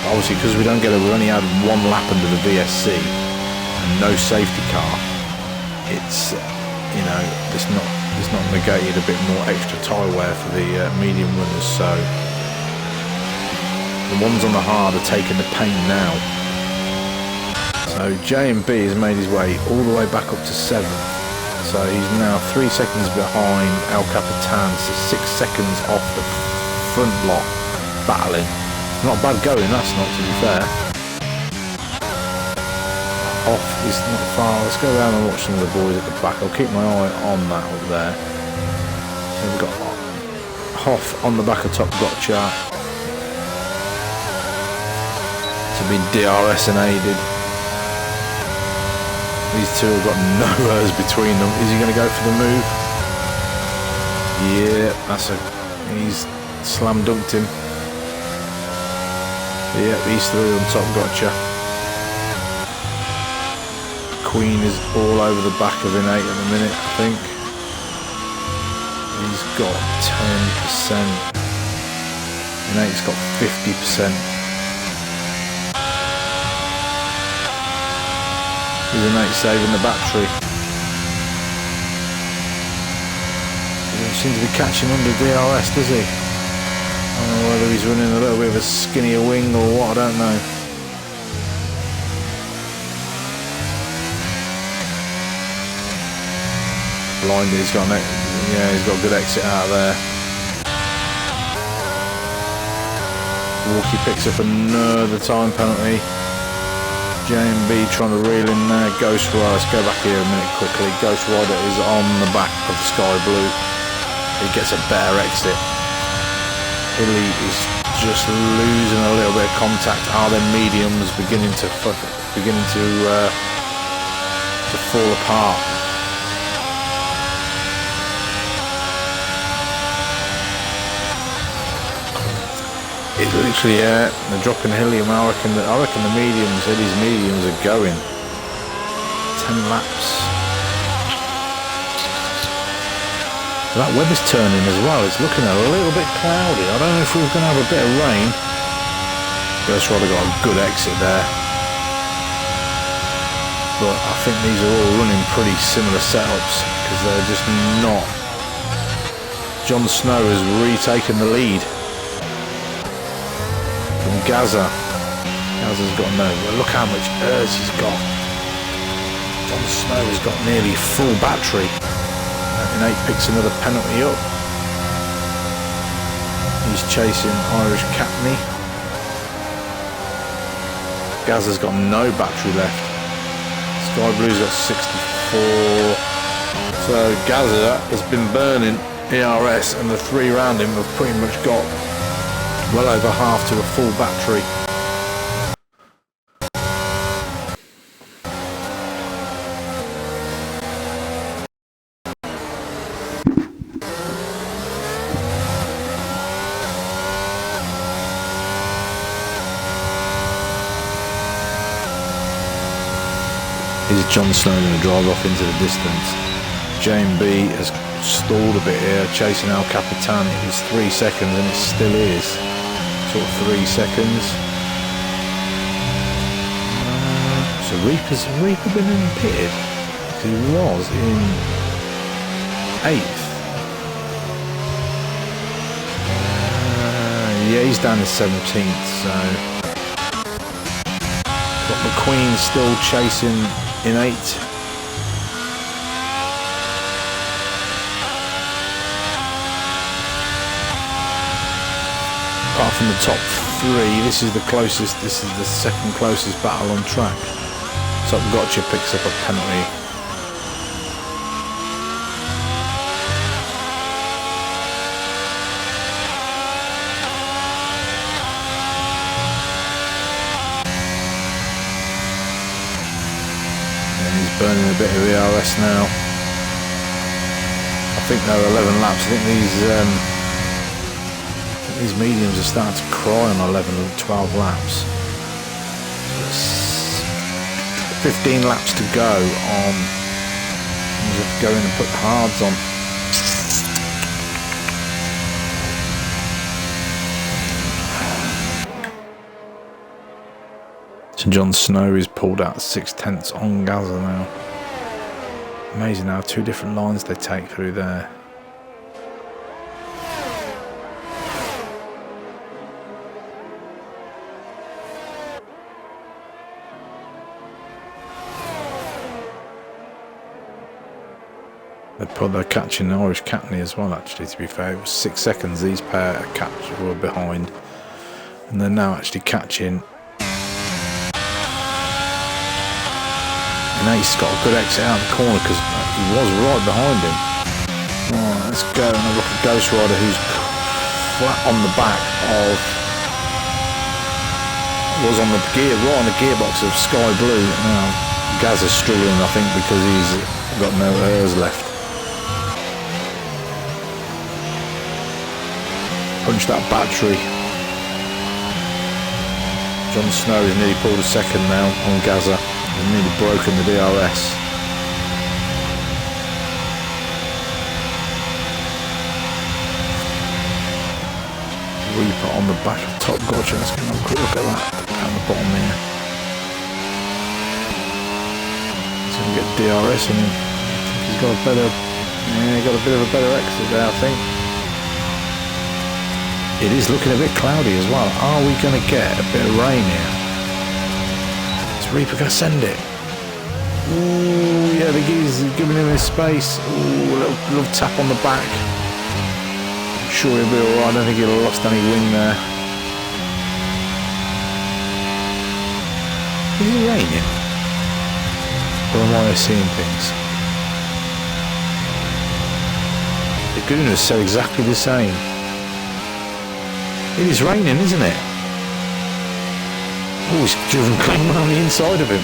But obviously, because we only had 1 lap under the VSC and no safety car, it's it's not negated a bit more extra tyre wear for the medium runners. So the ones on the hard are taking the pain now. So J&B has made his way all the way back up to 7th. So he's now 3 seconds behind El Capitan, so 6 seconds off the front lot battling. Not bad going, that's not, to be fair. Off is not far. Let's go down and watch some of the boys at the back. I'll keep my eye on that up there. So we've got Hoff on the back of Top Gotcha to be DRS and aided. These two have got no errors between them. Is he going to go for the move? Yeah, he's slam dunked him. Yeah, he's through on Top Gotcha. Queen is all over the back of Innate at the minute, I think. He's got 10%. Innate's got 50%. Is Innate saving the battery? He doesn't seem to be catching under DRS, does he? I don't know whether he's running a little bit of a skinnier wing or what, I don't know. Blinded, he's got a good exit out of there. Walkie picks up another time penalty. J&B trying to reel in there. Ghost Rider, let's go back here a minute quickly. Ghost Rider is on the back of the Sky Blue. He gets a better exit. Hilly is just losing a little bit of contact. Are their mediums beginning to fall apart? It literally, they're dropping Hilly. I reckon the mediums, Hilly's mediums are going. 10 laps. That weather's turning as well. It's looking a little bit cloudy. I don't know if we're going to have a bit of rain. Ghost Rider got a good exit there. But I think these are all running pretty similar setups because they're just not Jon Snow has retaken the lead from Gazza. Gazza's got no. Look how much ERS he's got. Jon Snow has got nearly full battery. And 8 picks another penalty up. He's chasing Irish Capney. Gazza's got no battery left. Sky Blue's got 64. So Gazza has been burning ERS, and the 3 around him have pretty much got well over half to a full battery. Is Jon Snow going to drive off into the distance? JMB has stalled a bit here, chasing El Capitan. It was 3 seconds, and it still is sort of 3 seconds. So Reaper been in pitted? He was in 8th. Yeah, he's down in 17th. So got McQueen still chasing in 8th. Apart from the top 3, this is the closest. This is the second closest battle on track. Top Gotcha picks up a penalty. Burning a bit of ERS now. I think they're 11 laps. I think these mediums are starting to cry on 11 and 12 laps. It's 15 laps to go on. You have to go in and put the hards on. So Jon Snow is pulled out 6/10 on Gazza now. Amazing how 2 different lines they take through there. They're catching Irish Capney as well, actually, to be fair. It was 6 seconds these pair were behind. And they're now actually catching. And he's got a good exit out of the corner because he was right behind him. Alright, let's go and have a look at Ghost Rider, who's flat on the back of... was on the gear, right on the gearbox of Sky Blue. Now, Gazza's struggling, I think, because he's got no ERS left. Punch that battery. Jon Snow has nearly pulled a second now on Gazza. He's nearly broken the DRS. Reaper on the back of Top Gotcha. Let's have a quick look at that down the bottom there. He's going to get DRS in him. He's got a better, he got a bit of a better exit there, I think. It is looking a bit cloudy as well. Are we going to get a bit of rain here? Is Reaper going to send it? Ooh, yeah, the geezer's giving him his space. Ooh, a little tap on the back. I'm sure he'll be alright. I don't think he'll have lost any wing there. Is it raining? Or am I seeing things? The goodness said exactly the same. It is raining, isn't it? Oh, he's driven clean around the inside of him.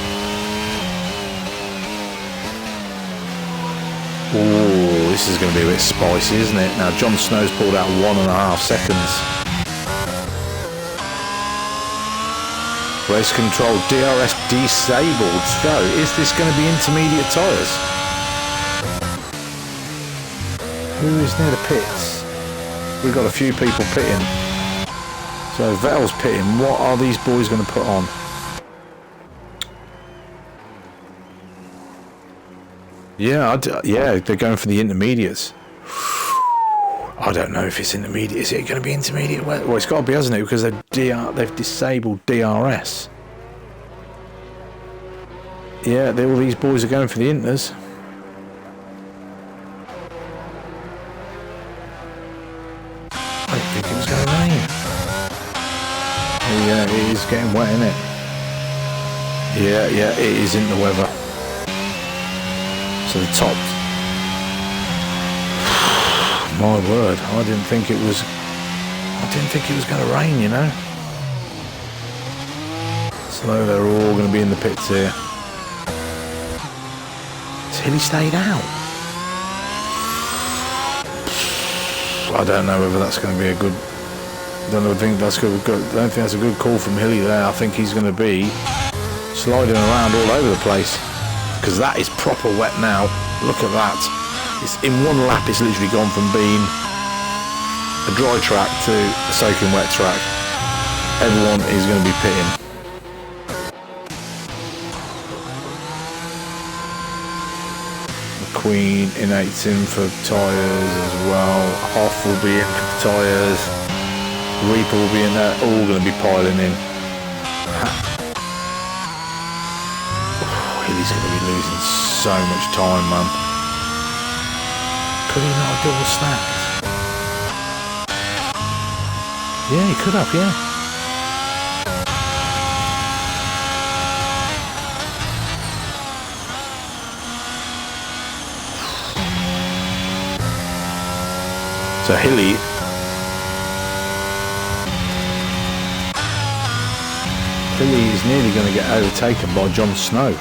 Oh, this is going to be a bit spicy, isn't it? Now, Jon Snow's pulled out 1.5 seconds. Race control, DRS disabled. So, is this going to be intermediate tyres? Who is near the pits? We've got a few people pitting. So Vettel's pitting. What are these boys going to put on? Yeah, yeah, they're going for the intermediates. I don't know if it's intermediate. Is it going to be intermediate? Well, it's got to be, hasn't it? Because they've disabled DRS. Yeah, all these boys are going for the inters. I didn't think it was going to rain. Yeah, it is getting wet, isn't it? Yeah, it is in the weather. So the top. My word, I didn't think it was going to rain, you know. So they're all going to be in the pits here. Has Hilly stayed out? I don't know whether that's going to be a good. I don't think that's good. I don't think that's a good call from Hilly there. I think he's going to be sliding around all over the place because that is proper wet now. Look at that. It's in one lap. It's literally gone from being a dry track to a soaking wet track. Everyone is going to be pitting. McQueen in 8's in for tyres as well. Hoff will be in for tyres. Reaper will be in there. All going to be piling in. He's going to be losing so much time, man. Could he not have double stacked? Yeah, he could have, yeah. So Hilly is nearly going to get overtaken by Jon Snow.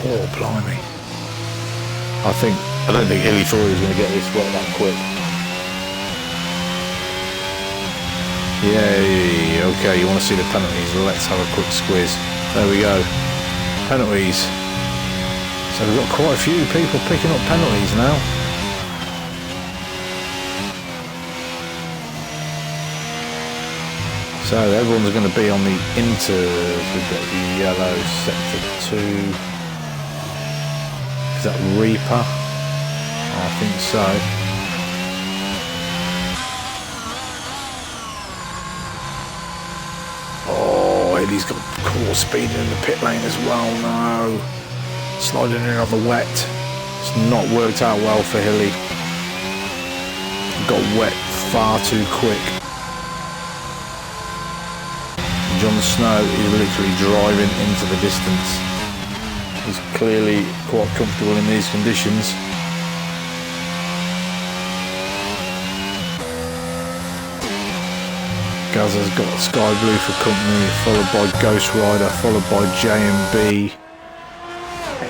Oh, blimey. I don't think Hilly thought he was going to get this wet that quick. Yeah, okay, you want to see the penalties? Let's have a quick squeeze. There we go. Penalties. So we've got quite a few people picking up penalties now. So everyone's going to be on the inters. We've got the yellow sector 2. Is that Reaper? I think so. Oh, Eddie's got core speed in the pit lane as well. No. Sliding in on the wet. It's not worked out well for Hilly. Got wet far too quick. Jon Snow is literally driving into the distance. He's clearly quite comfortable in these conditions. Gazza's got Sky Blue for company, followed by Ghost Rider, followed by J&B.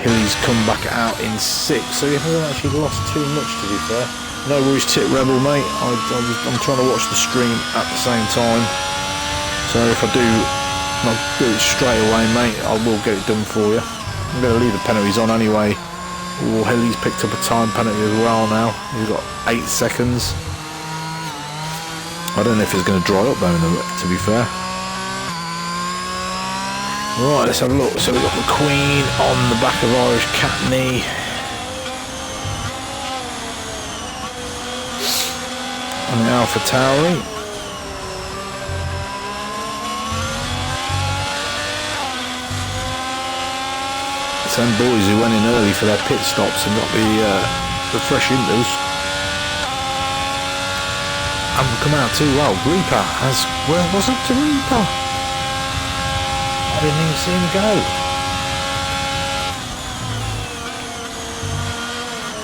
Hilly's come back out in 6th, so he hasn't actually lost too much, to be fair. No worries, Tit Rebel, mate. I'm trying to watch the stream at the same time. So if I do not do it straight away, mate, I will get it done for you. I'm going to leave the penalties on anyway. Oh, Hilly's picked up a time penalty as well now. He's got 8 seconds. I don't know if it's going to dry up though, to be fair. Right, let's have a look. So we've got McQueen on the back of Irish Catney. On the Alpha Tauri. Some boys who went in early for their pit stops and got the fresh inters haven't come out too well. Reaper has, where was it to Reaper? I didn't even see him go.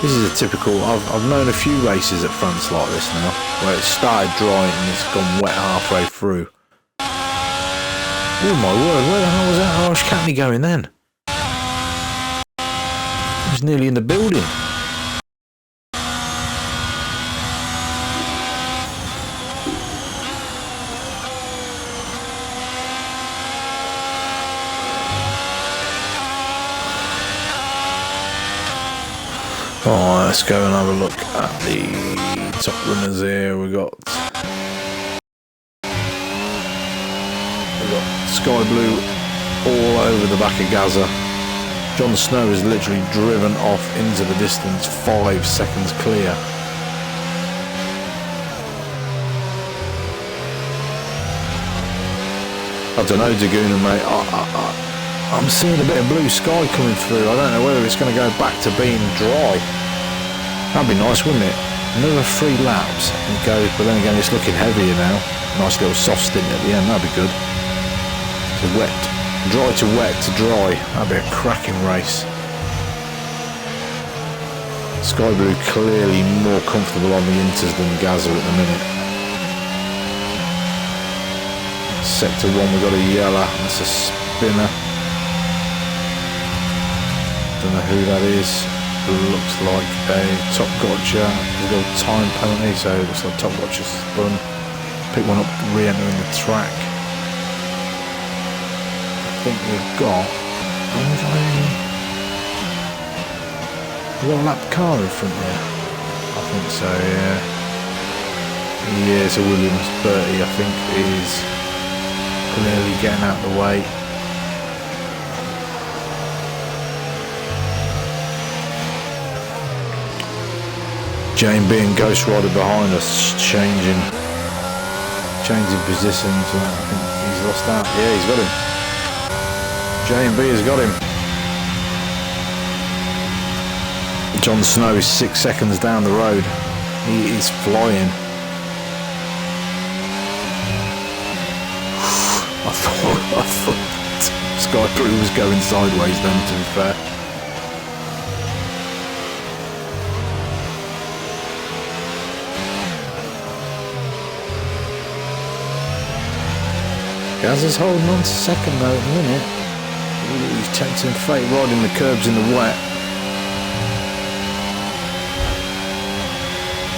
This is a typical, I've known a few races at fronts like this now, where it started dry and it's gone wet halfway through. Oh my word, where the hell was that Irish Catney going then? He was nearly in the building. Alright, let's go and have a look at the top runners here. We've got Sky Blue all over the back of Gazza. Jon Snow is literally driven off into the distance, 5 seconds clear. I don't know, Daguna, mate. I'm seeing a bit of blue sky coming through. I don't know whether it's going to go back to being dry. That'd be nice, wouldn't it? Another 3 laps and go, but then again, it's looking heavier now. Nice little soft stint at the end. That'd be good. So wet, dry to wet to dry. That'd be a cracking race. Sky Blue clearly more comfortable on the inters than Gazza at the minute. Sector 1, we've got a yellow. That's a spinner. Don't know who that is. Looks like a Top Gotcha. There's a little time penalty, so it looks like Top Gotcha's spun. Pick one up, re-entering the track. I think we've got a lap car in front there. I think so, yeah. Yeah, it's a Williams 30, I think, is clearly getting out of the way. Jane B and Ghost Rider behind us, changing positions. I think he's lost out. Yeah, he's got him. Jane B has got him. John Snow is 6 seconds down the road. He is flying. I thought Sky Blue was going sideways then, to be fair. Gazza's holding on to second though at the minute. Ooh, he's tempting fate, riding the curbs in the wet.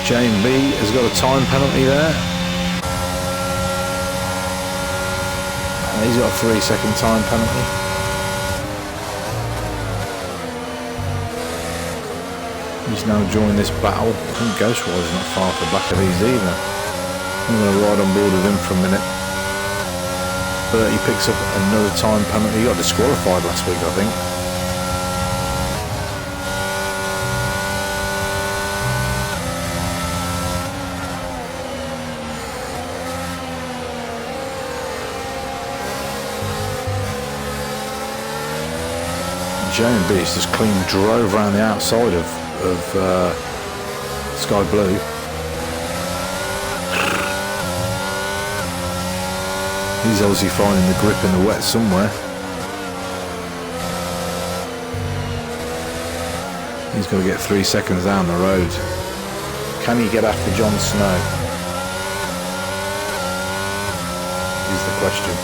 Jane B has got a time penalty there. And he's got a 3-second time penalty. He's now joined this battle. I think Ghost Rider's not far off the back of these either. I'm going to ride on board with him for a minute. But he picks up another time penalty. He got disqualified last week, I think. Jane Beast just clean drove around the outside of Sky Blue. He's obviously finding the grip in the wet somewhere. He's got to get 3 seconds down the road. Can he get after Jon Snow? Is the question.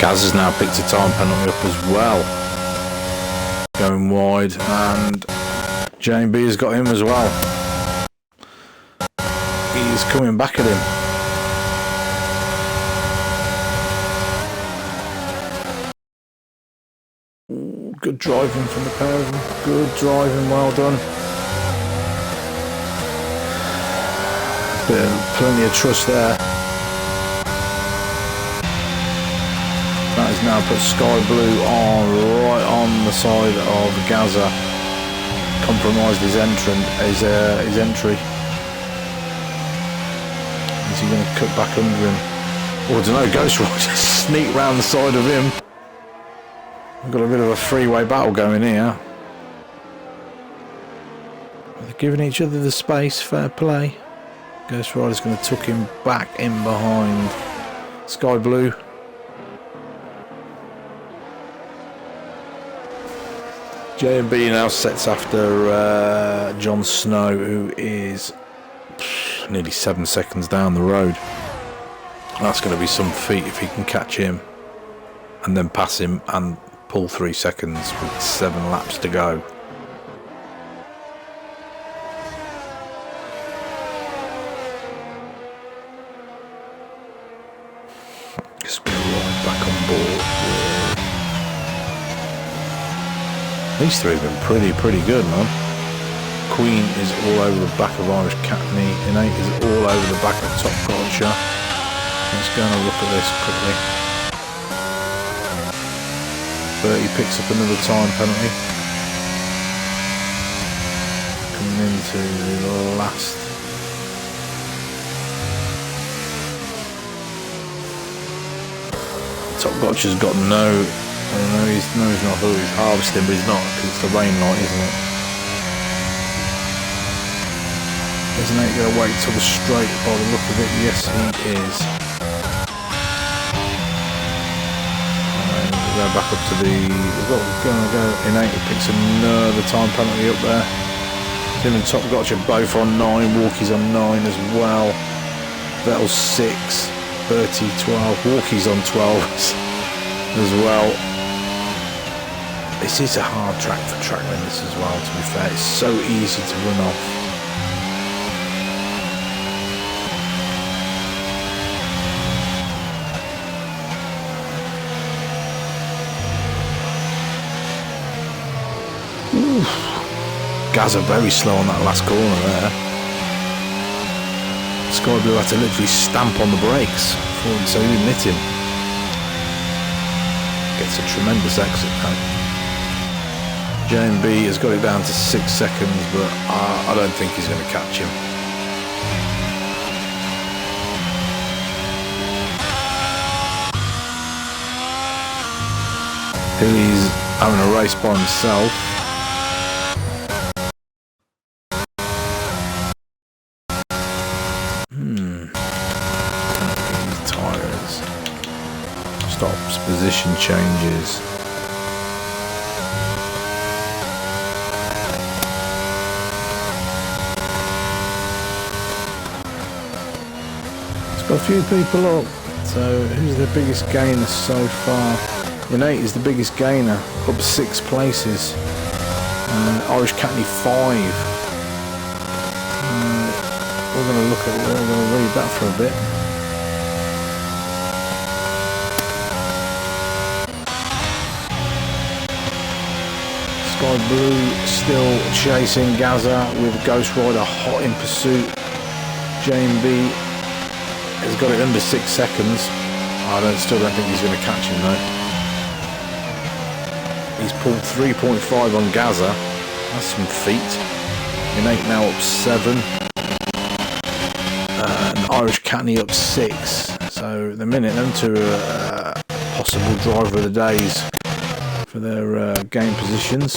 Gaz has now picked a time penalty up as well. Going wide, and Jane B has got him as well. He's coming back at him. Ooh, good driving from the pair of them. Good driving, well done. Plenty of trust there. That has now put Sky Blue on right on the side of Gazza. Compromised his entry. Is he going to cut back under him? Oh, I don't know. Ghost Rider just sneak round the side of him. We've got a bit of a freeway battle going here. They're giving each other the space. Fair play. Ghost Rider's going to tuck him back in behind Sky Blue. J&B now sets after Jon Snow, who is nearly 7 seconds down the road. That's going to be some feat if he can catch him and then pass him and pull 3 seconds with 7 laps to go. These three have been pretty good, man. Queen is all over the back of Irish Catney. Innate is all over the back of Top Gotcha. Let's go and have a look at this quickly. Bertie picks up another time penalty. Coming into the last. Top Gotcha's got no, he's not, I thought he's harvesting, but he's not, because it's the rain light, isn't it? Isn't he going to wait till the straight by the look of it? Yes, he is. And we'll go back up to the, we're going to go in 8, picks another time penalty up there. Him and Top Gotcha both on 9, Walkie's on 9 as well. Vettel's 6. 30, 12, Walkie's on 12 as well. This is a hard track for track limits as well, to be fair. It's so easy to run off. Oof. Gazza very slow on that last corner there. Sky Blue had to literally stamp on the brakes so he didn't hit him. Gets a tremendous exit now. JMB has got it down to 6 seconds, but I don't think he's going to catch him. Hilly's having a race by himself. Stops, position changes. It's got a few people up. So who's the biggest gainer so far? Innate is the biggest gainer, up 6 places. Irish Catney 5. We're going to read that for a bit. Sky Blue still chasing Gazza with Ghost Rider hot in pursuit. JMB has got it under 6 seconds. Still don't think he's going to catch him though. He's pulled 3.5 on Gazza. That's some feet. Innate now up 7. And Irish Catney up 6. So the minute them two are possible driver of the days for their game positions.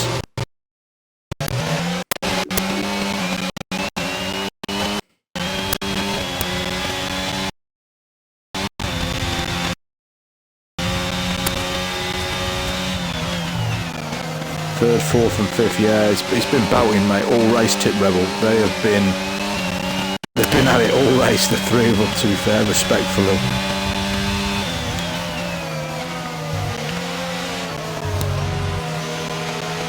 Third, fourth and fifth, yeah, it's been belting, mate. All race Tip Rebel. They've been at it all race, the three of them, to be fair, respectfully.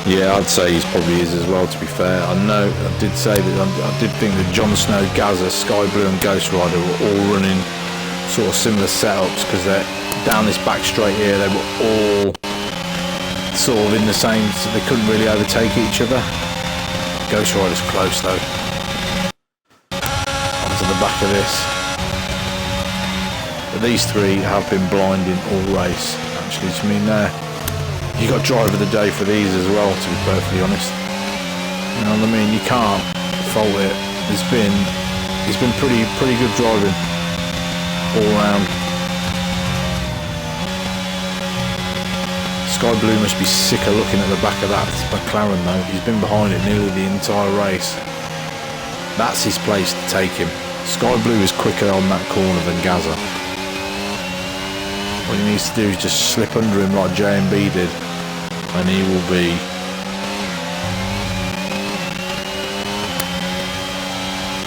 Yeah, I'd say he's probably is as well, to be fair. I did say that I did think that Jon Snow, Gazza, Sky Blue and Ghost Rider were all running sort of similar setups, because they're down this back straight here, they were all sort of in the same, so they couldn't really overtake each other. Ghost Rider's close though. Onto the back of this. But these three have been blinding all race, actually. To me now, you got driver of the day for these as well, to be perfectly honest. You know what I mean? You can't fault it. It's been pretty good driving all round. Sky Blue must be sick of looking at the back of that McLaren though. He's been behind it nearly the entire race. That's his place to take him. Sky Blue is quicker on that corner than Gazza. What he needs to do is just slip under him like JMB did, and he will be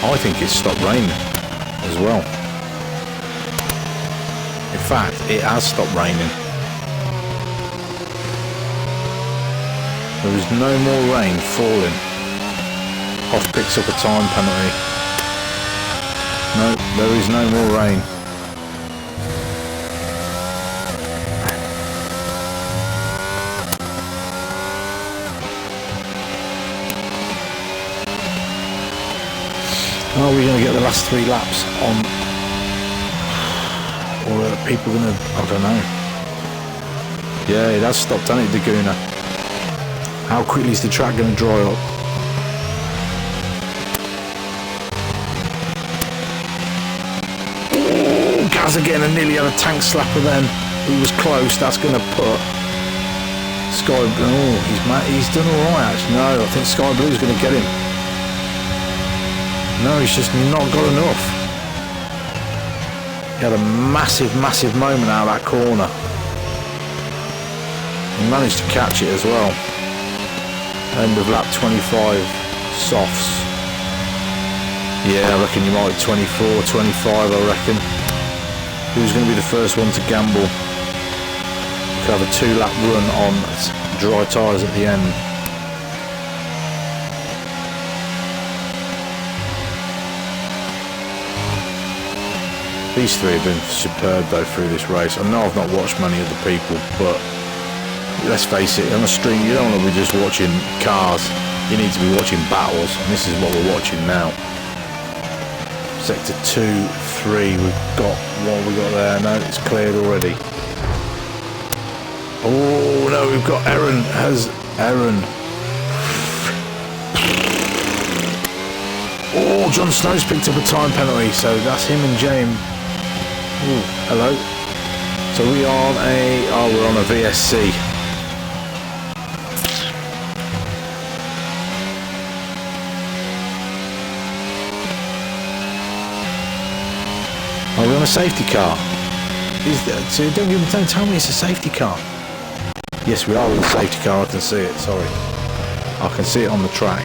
I think it's stopped raining as well. In fact, it has stopped raining. There is no more rain falling. Hoff picks up a time penalty. No, there is no more rain. Are we going to get the last 3 laps on? Or are people going to... I don't know. Yeah, it has stopped, hasn't it, Laguna? How quickly is the track going to dry up? Oh, Gazza getting nearly had a tank slapper then. He was close. That's going to put Sky Blue... Oh, he's done all right, actually. No, I think Sky Blue's going to get him. No, he's just not got enough. He had a massive, massive moment out of that corner. He managed to catch it as well. End of lap 25, softs. Yeah, I reckon you might 24, 25, I reckon. Who's going to be the first one to gamble? We could have a 2-lap run on dry tyres at the end. These 3 have been superb though through this race. I know I've not watched many other people, but let's face it, on a stream you don't want to be just watching cars, you need to be watching battles, and this is what we're watching now. Sector 2, 3, we've got what we got there. No, it's cleared already. Oh no, we've got Aaron. Oh, Jon Snow's picked up a time penalty, so that's him and James. Ooh, hello. So we're on a VSC. Are we on a safety car? So don't tell me it's a safety car. Yes, we are on a safety car. I can see it. Sorry, I can see it on the track.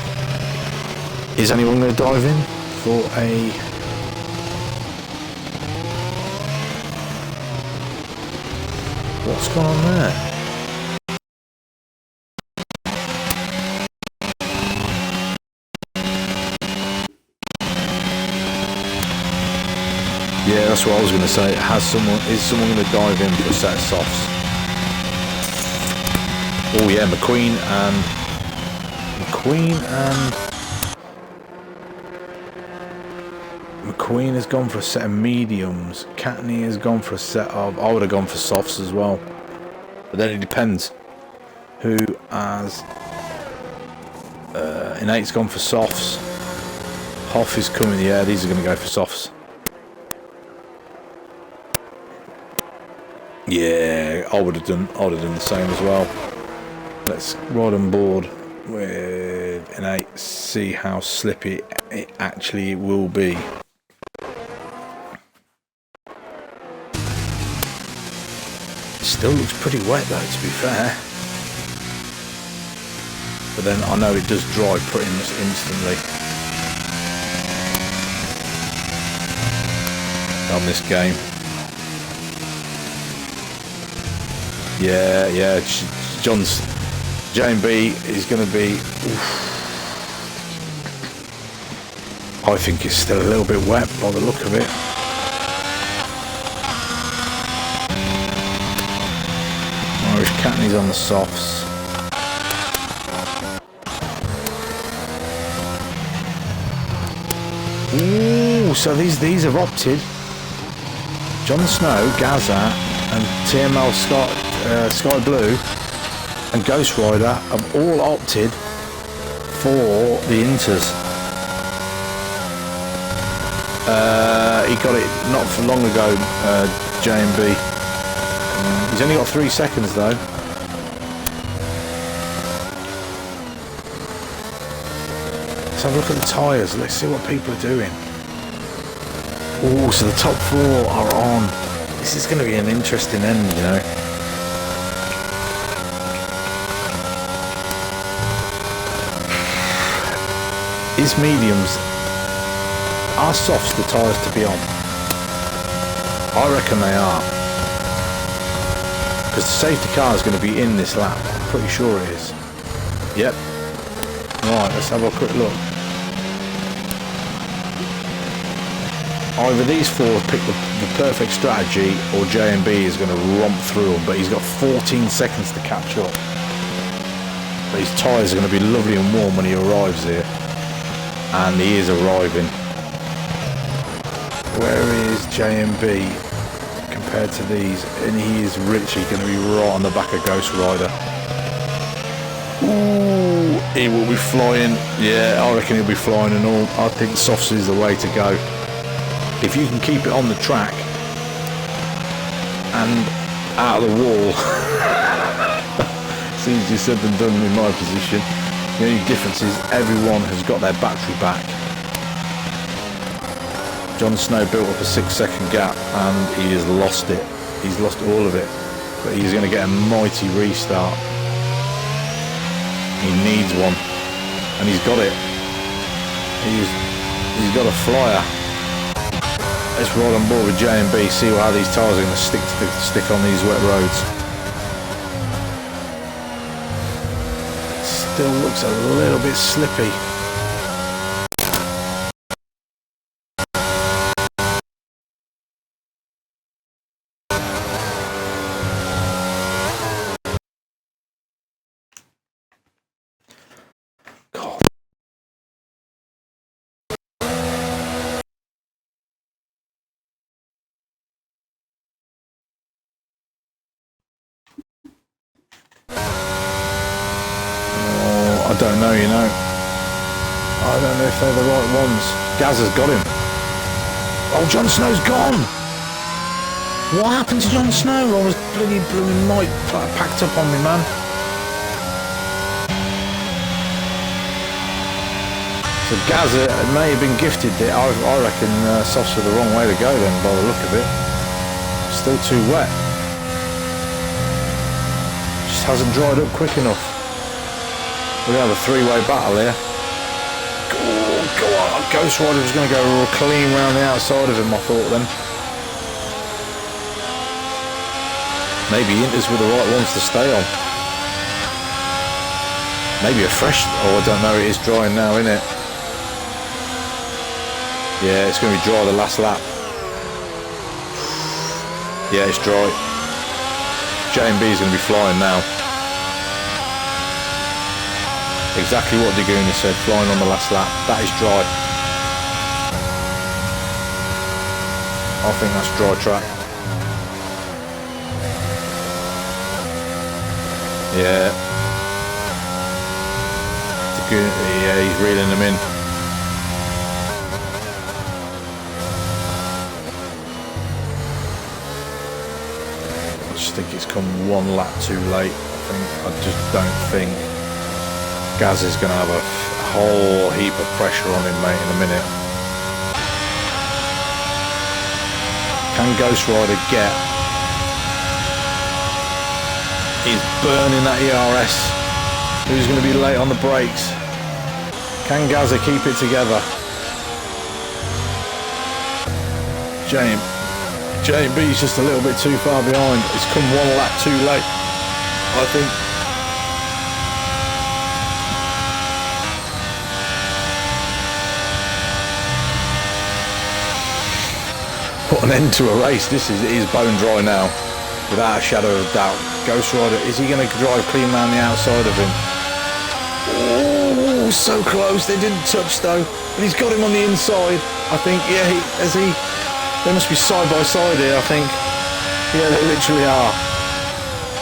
Is anyone going to dive in for a... What's going on there? Yeah, that's what I was going to say. Is someone going to dive in for a set of softs? Oh yeah, McQueen has gone for a set of mediums. Catney has gone for a set of... I would have gone for softs as well. But then it depends. Who has... Innate's gone for softs. Hoff is coming. Yeah, these are going to go for softs. Yeah, I would have done the same as well. Let's ride on board with Innate, see how slippy it actually will be. Still looks pretty wet though, to be fair. But then I know it does dry pretty much instantly on this game. Yeah, J&B is going to be... Oof. I think it's still a little bit wet by the look of it. Irish Catney's on the softs. Ooh, so these have opted. Jon Snow, Gazza and TML Sky Blue and Ghost Rider have all opted for the Inters. He got it not for long ago, J&B. He's only got 3 seconds though. Let's have a look at the tyres. Let's see what people are doing. Oh, so the top 4 are on. This is going to be an interesting end, you know. Is mediums, are softs the tyres to be on? I reckon they are. Because the safety car is going to be in this lap. I'm pretty sure it is. Yep. Right, let's have a quick look. Either these 4 have picked the perfect strategy or J&B is going to romp through them, but he's got 14 seconds to catch up. But his tyres are going to be lovely and warm when he arrives here. And he is arriving. Where is JMB compared to these? And he is literally going to be right on the back of Ghost Rider. Ooh, he will be flying. Yeah, I reckon he'll be flying and all. I think softs is the way to go. If you can keep it on the track and out of the wall, it's easier said than done in my position. The only difference is everyone has got their battery back. Jon Snow built up a 6-second gap and he has lost it. He's lost all of it. But he's going to get a mighty restart. He needs one. And he's got it. He's got a flyer. Let's ride on board with J&B, see how these tyres are going to stick on these wet roads. Still looks a little bit slippy. I don't know, you know. I don't know if they're the right ones. Gaz has got him. Oh, Jon Snow's gone! What happened to Jon Snow? I was bloody might packed up on me, man. So Gaz may have been gifted it. I reckon softs are the wrong way to go then, by the look of it. Still too wet. Just hasn't dried up quick enough. We have a three-way battle here. Go on. Ghost Rider was going to go clean round the outside of him, I thought then. Maybe Inters were the right ones to stay on. Maybe a fresh... Oh, I don't know. It is drying now, isn't it? Yeah, it's going to be dry the last lap. Yeah, it's dry. J&B is going to be flying now. Exactly what Daguna said, flying on the last lap. That is dry. I think that's dry track. Yeah. Daguna, yeah, he's reeling them in. I just think it's come one lap too late. I just don't think Gaz is going to have a whole heap of pressure on him, mate, in a minute. Can Ghost Rider get... He's burning that ERS. Who's going to be late on the brakes? Can Gazza keep it together? J&B's just a little bit too far behind. It's come one lap too late, I think. Put an end to a race. It is bone dry now, without a shadow of a doubt. Ghost Rider, is he going to drive clean around the outside of him? Oh, so close. They didn't touch though, but he's got him on the inside. I think, yeah, they must be side by side here, I think. Yeah, they literally are.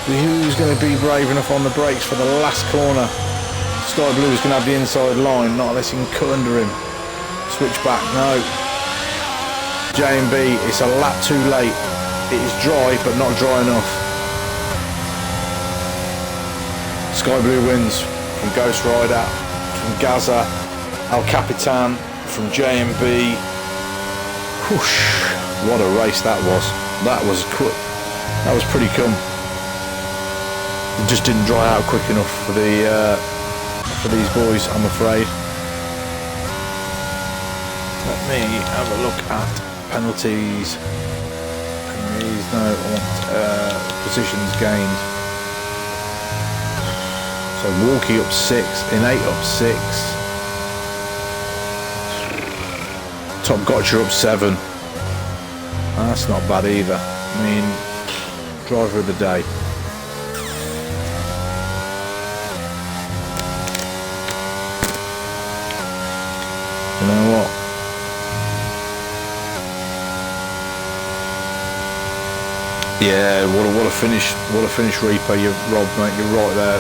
Who's going to be brave enough on the brakes for the last corner? Sky Blue is going to have the inside line, not unless he can cut under him. Switch back, no. J&B, it's a lap too late. It is dry, but not dry enough. Sky Blue wins from Ghost Rider, from Gazza, El Capitan, from J&B. Whoosh, what a race that was. That was pretty cool. It just didn't dry out quick enough for these boys, I'm afraid. Let me have a look at penalties. Positions gained. So Walkie up 6, Innate up 6. Top Gotcha up 7. That's not bad either. I mean, driver of the day. You know what? Yeah, what a finish, Reaper. You're Rob, mate. You're right there.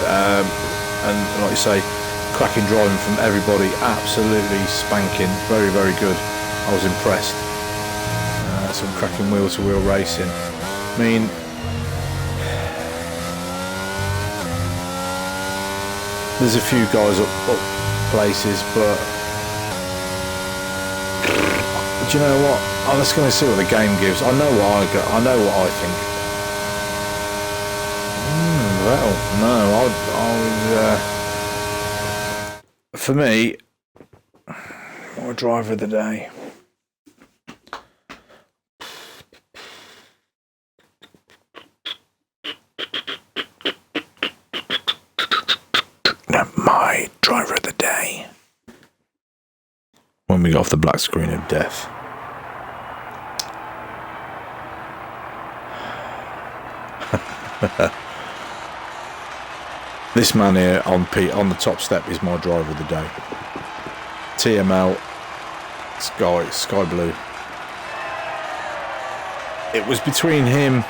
And like you say, cracking driving from everybody. Absolutely spanking. Very, very good. I was impressed. Some cracking wheel-to-wheel racing. I mean, there's a few guys up places, but do you know what? I'm just going to see what the game gives. I know what I know what I think. Well, no, for me, my driver of the day. My driver of the day. When we got off the black screen of death. This man here on the top step is my driver of the day. TML Sky Blue. It was between him.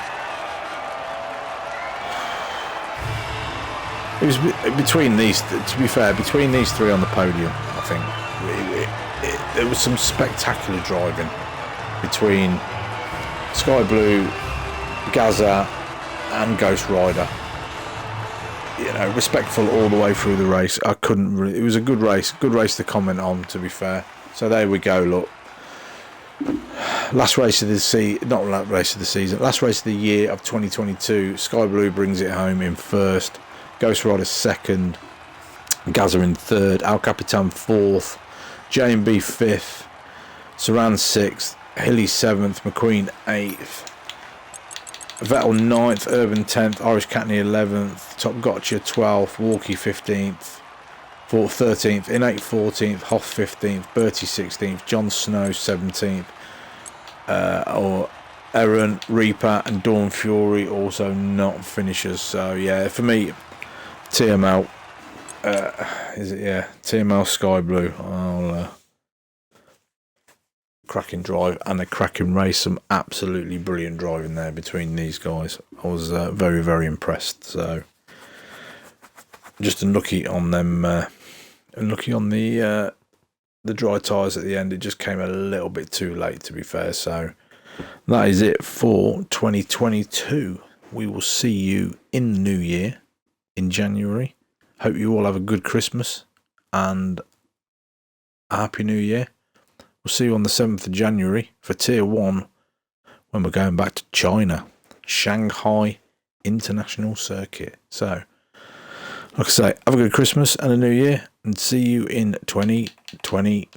It was between these. To be fair, between these three on the podium, I think there was some spectacular driving between Sky Blue, Gaza, and Ghost Rider. You know, respectful all the way through the race. I couldn't really. It was a good race to comment on. To be fair, so there we go. Look, last race of the season, not last race of the season, last race of the year of 2022. Sky Blue brings it home in first. Ghost Rider second, Gaza in third, Al Capitan fourth, J&B fifth, Saran sixth, Hilly seventh, McQueen eighth, Vettel ninth, Urban 10th, Irish Catney 11th, Top Gotcha 12th, Walkie 15th, 13th, Innate 14th, Hoff 15th, Bertie 16th, John Snow 17th, Aaron, Reaper and Dawn Fury also not finishers. So yeah, for me, TML, TML Sky Blue. Cracking drive and a cracking race. Some absolutely brilliant driving there between these guys. I was very, very impressed. So just unlucky on them. Unlucky on the dry tyres at the end. It just came a little bit too late, to be fair. So that is it for 2022. We will see you in the new year. In January. Hope you all have a good Christmas and a happy new year. We'll see you on the 7th of January for Tier 1 when we're going back to China, Shanghai International Circuit. So, like I say, have a good Christmas and a new year and see you in 2023.